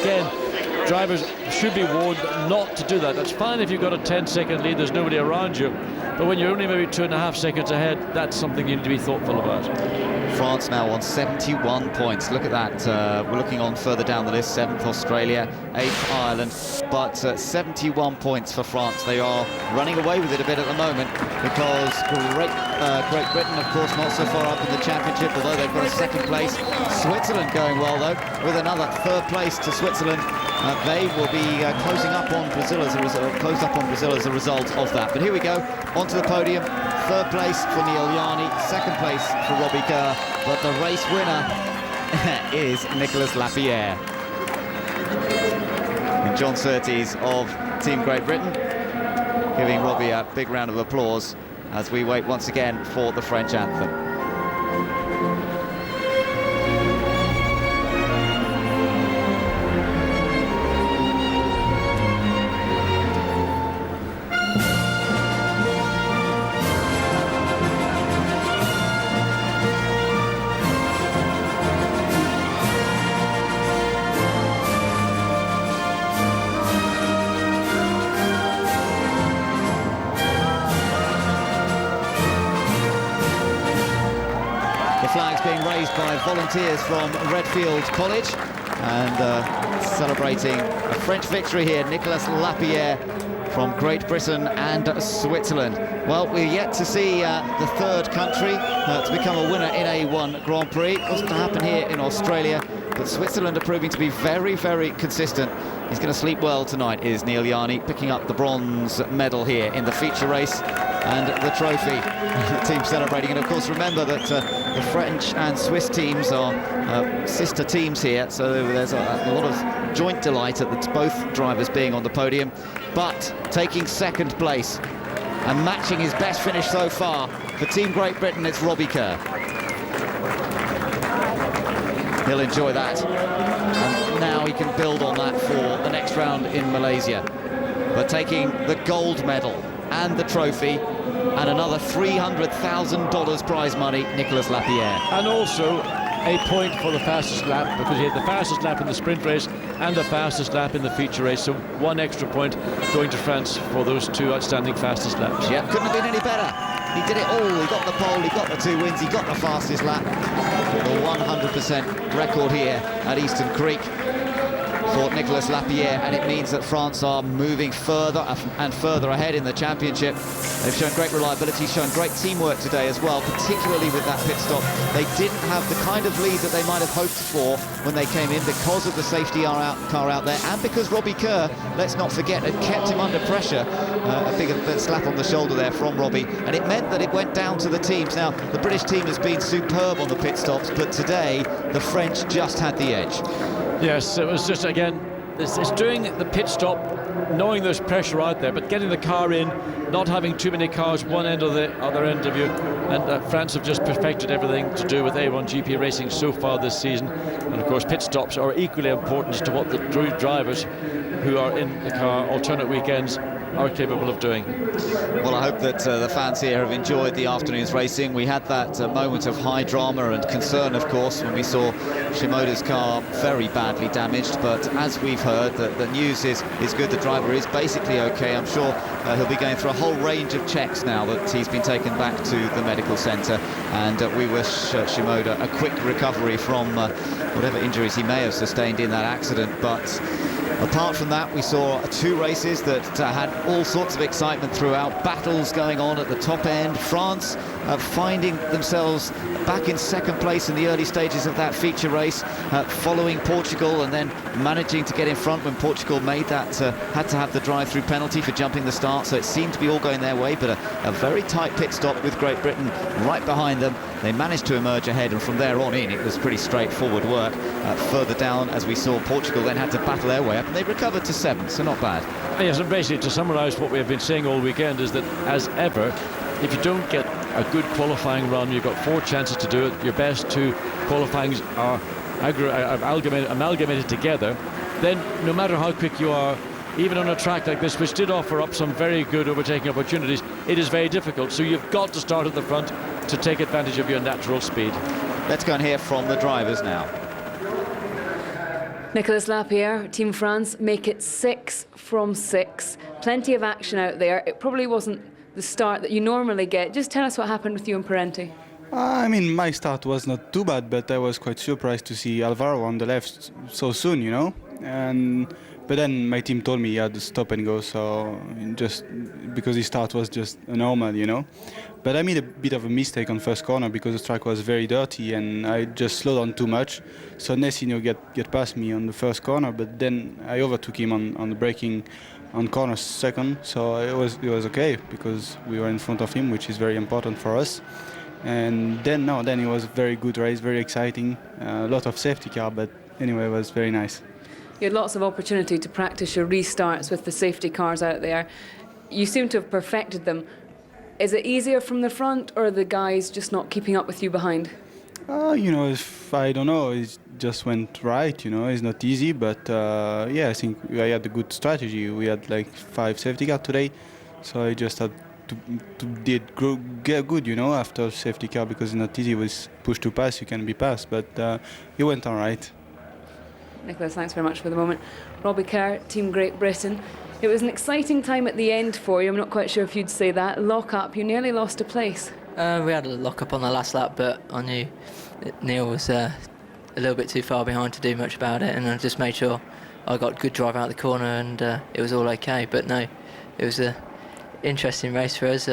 again, drivers should be warned not to do that. That's fine if you've got a 10-second lead, there's nobody around you, but when you're only maybe 2.5 seconds ahead, that's something you need to be thoughtful about. France now on 71 points. Look at that. We're looking on further down the list. 7th Australia, 8th Ireland, but 71 points for France. They are running away with it a bit at the moment because Great Britain, of course, not so far up in the championship, although they've got a 2nd place. Switzerland going well, though, with another 3rd place to Switzerland. They will be closing up on Brazil as a result of that. But here we go, onto the podium. 3rd place for Neil Yarni, 2nd place for Robbie Kerr, but the race winner is Nicolas Lapierre. And John Surtees of Team Great Britain giving Robbie a big round of applause as we wait once again for the French anthem. Flags being raised by volunteers from Redfield College and celebrating a French victory here. Nicolas Lapierre from Great Britain and Switzerland. Well, we're yet to see the 3rd country to become a winner in A1 Grand Prix. It wasn't to happen here in Australia, but Switzerland are proving to be very, very consistent. He's going to sleep well tonight, is Neil Yarni, picking up the bronze medal here in the feature race and the trophy. The team celebrating, and of course remember that the French and Swiss teams are sister teams here, so there's a lot of joint delight at both drivers being on the podium. But taking 2nd place and matching his best finish so far for Team Great Britain, it's Robbie Kerr. He'll enjoy that, and now he can build on that for the next round in Malaysia. But taking the gold medal and the trophy and another $300,000 prize money, Nicolas Lapierre. And also a point for the fastest lap, because he had the fastest lap in the sprint race and the fastest lap in the feature race, so 1 extra point going to France for those 2 outstanding fastest laps. Yeah, couldn't have been any better. He did it all. He got the pole, he got the 2 wins, he got the fastest lap. The 100% record here at Eastern Creek for Nicolas Lapierre, and it means that France are moving further and further ahead in the championship. They've shown great reliability, shown great teamwork today as well, particularly with that pit stop. They didn't have the kind of lead that they might have hoped for when they came in because of the safety car out there, and because Robbie Kerr, let's not forget, had kept him under pressure. A big slap on the shoulder there from Robbie, and it meant that it went down to the teams. Now, the British team has been superb on the pit stops, but today the French just had the edge. Yes, it was just, again, it's doing the pit stop, knowing there's pressure out there, but getting the car in, not having too many cars one end or the other end of you. And France have just perfected everything to do with A1GP racing so far this season. And of course, pit stops are equally important to what the drivers who are in the car alternate weekends are capable of doing. Well, I hope that the fans here have enjoyed the afternoon's racing. We had that moment of high drama and concern, of course, when we saw Shimoda's car very badly damaged, but as we've heard, the news is good. The driver is basically okay. I'm sure he'll be going through a whole range of checks now that he's been taken back to the medical centre, and we wish Shimoda a quick recovery from whatever injuries he may have sustained in that accident. But apart from that, we saw 2 races that had all sorts of excitement throughout, battles going on at the top end. France finding themselves back in 2nd place in the early stages of that feature race, following Portugal, and then managing to get in front when Portugal made that, had to have the drive-through penalty for jumping the start, so it seemed to be all going their way, but a very tight pit stop with Great Britain right behind them. They managed to emerge ahead, and from there on in, it was pretty straightforward work. Further down, as we saw, Portugal then had to battle their way up, and they recovered to 7th, so not bad. Yes, and basically, to summarise what we have been saying all weekend, is that, as ever, if you don't get a good qualifying run, you've got 4 chances to do it, your best 2 qualifyings are amalgamated together, then no matter how quick you are, even on a track like this, which did offer up some very good overtaking opportunities, it is very difficult. So you've got to start at the front to take advantage of your natural speed. Let's go and hear from the drivers now. Nicolas Lapierre, Team France, make it 6 from 6. Plenty of action out there. It probably wasn't the start that you normally get. Just tell us what happened with you and Parenti. I mean, my start was not too bad, but I was quite surprised to see Alvaro on the left so soon, you know. But then my team told me he had to stop and go, so just because his start was just normal, you know. But I made a bit of a mistake on first corner because the track was very dirty and I just slowed down too much. So Nessino get past me on the first corner, but then I overtook him on the braking on corner second. So it was okay because we were in front of him, which is very important for us. And then it was a very good race, very exciting, a lot of safety car, but anyway, it was very nice. You had lots of opportunity to practice your restarts with the safety cars out there. You seem to have perfected them. Is it easier from the front, or are the guys just not keeping up with you behind? You know, if I don't know, it just went right, you know, it's not easy, but yeah, I think I had a good strategy. We had like 5 safety cars today, so I just had to get good, you know, after safety car, because it's not easy with push to pass, you can be passed, but it went all right. Nicolas, thanks very much for the moment. Robbie Kerr, Team Great Britain. It was an exciting time at the end for you. I'm not quite sure if you'd say that. Lock up, you nearly lost a place. We had a lock up on the last lap, but I knew that Neil was a little bit too far behind to do much about it, and I just made sure I got good drive out the corner, and it was all okay. But no, it was a interesting race for us.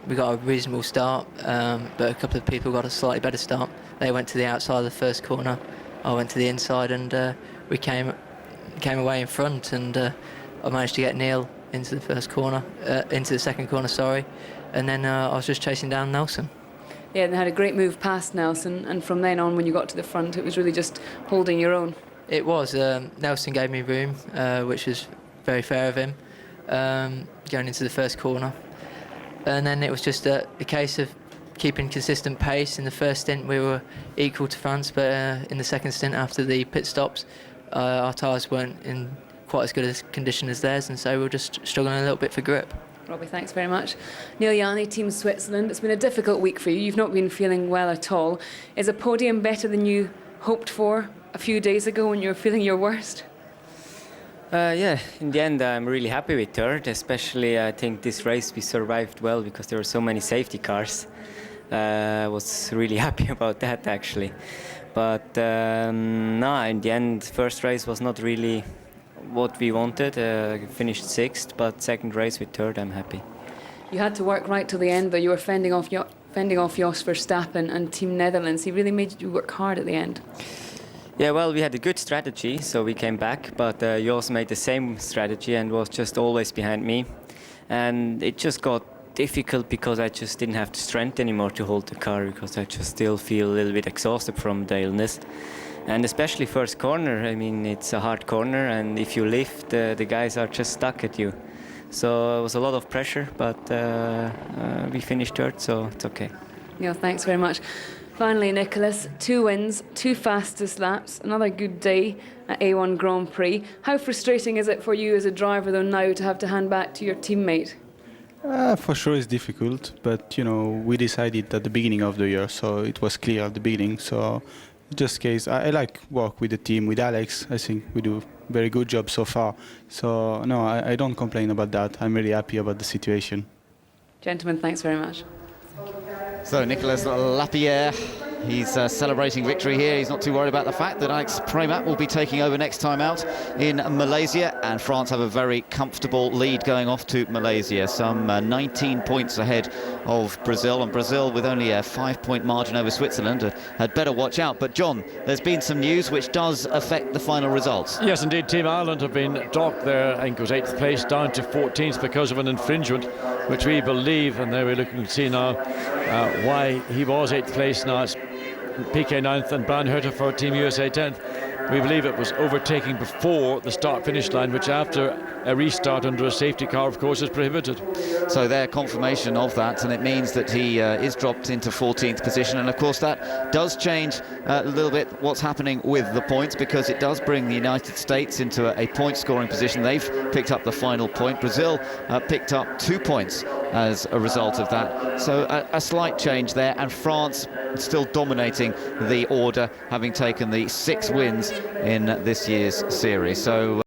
We got a reasonable start, but a couple of people got a slightly better start. They went to the outside of the first corner, I went to the inside, and we came away in front, and I managed to get Neil into the second corner, sorry, and then I was just chasing down Nelson. Yeah, they had a great move past Nelson, and from then on, when you got to the front, it was really just holding your own. It was. Nelson gave me room, which was very fair of him, going into the first corner. And then it was just a case of keeping consistent pace. In the first stint, we were equal to France, but in the second stint, after the pit stops, our tyres weren't in quite as good a condition as theirs, and so we were just struggling a little bit for grip. Robbie, thanks very much. Neil Yanni, Team Switzerland. It's been a difficult week for you. You've not been feeling well at all. Is a podium better than you hoped for a few days ago when you were feeling your worst? Yeah, in the end I'm really happy with third, especially I think this race we survived well because there were so many safety cars. I was really happy about that actually. But no, in the end first race was not really what we wanted. Finished sixth, but second race with third I'm happy. You had to work right till the end though. You were fending off Jos Verstappen and Team Netherlands. He really made you work hard at the end. Yeah, well, we had a good strategy, so we came back, but Jos made the same strategy and was just always behind me. And it just got difficult because I just didn't have the strength anymore to hold the car, because I just still feel a little bit exhausted from the illness. And especially first corner, I mean, it's a hard corner, and if you lift, the guys are just stuck at you. So it was a lot of pressure, but we finished third, so it's okay. Neil, thanks very much. Finally, Nicolas, 2 wins, 2 fastest laps, another good day at A1 Grand Prix. How frustrating is it for you as a driver, though, now to have to hand back to your teammate? For sure it's difficult, but you know, we decided at the beginning of the year, so it was clear at the beginning. So just case, I like work with the team, with Alex. I think we do a very good job so far. So no, I don't complain about that. I'm really happy about the situation. Gentlemen, thanks very much. So Nicolas Lapierre, he's celebrating victory here. He's not too worried about the fact that Alex Premat will be taking over next time out in Malaysia, and France have a very comfortable lead going off to Malaysia, some 19 points ahead of Brazil, and Brazil with only a 5-point margin over Switzerland had better watch out. But John, there's been some news which does affect the final results. Yes, indeed. Team Ireland have been docked there. I think it was 8th place down to 14th because of an infringement, which we believe, and there we're looking to see now why he was 8th place. Now it's Piquet 9th and Brian Herta for Team USA 10th. We believe it was overtaking before the start-finish line, which after a restart under a safety car, of course, is prohibited. So their confirmation of that, and it means that he is dropped into 14th position. And of course that does change a little bit what's happening with the points, because it does bring the United States into a point scoring position. They've picked up the final point. Brazil picked up 2 points as a result of that. So a slight change there, and France still dominating the order, having taken the 6 wins in this year's series. So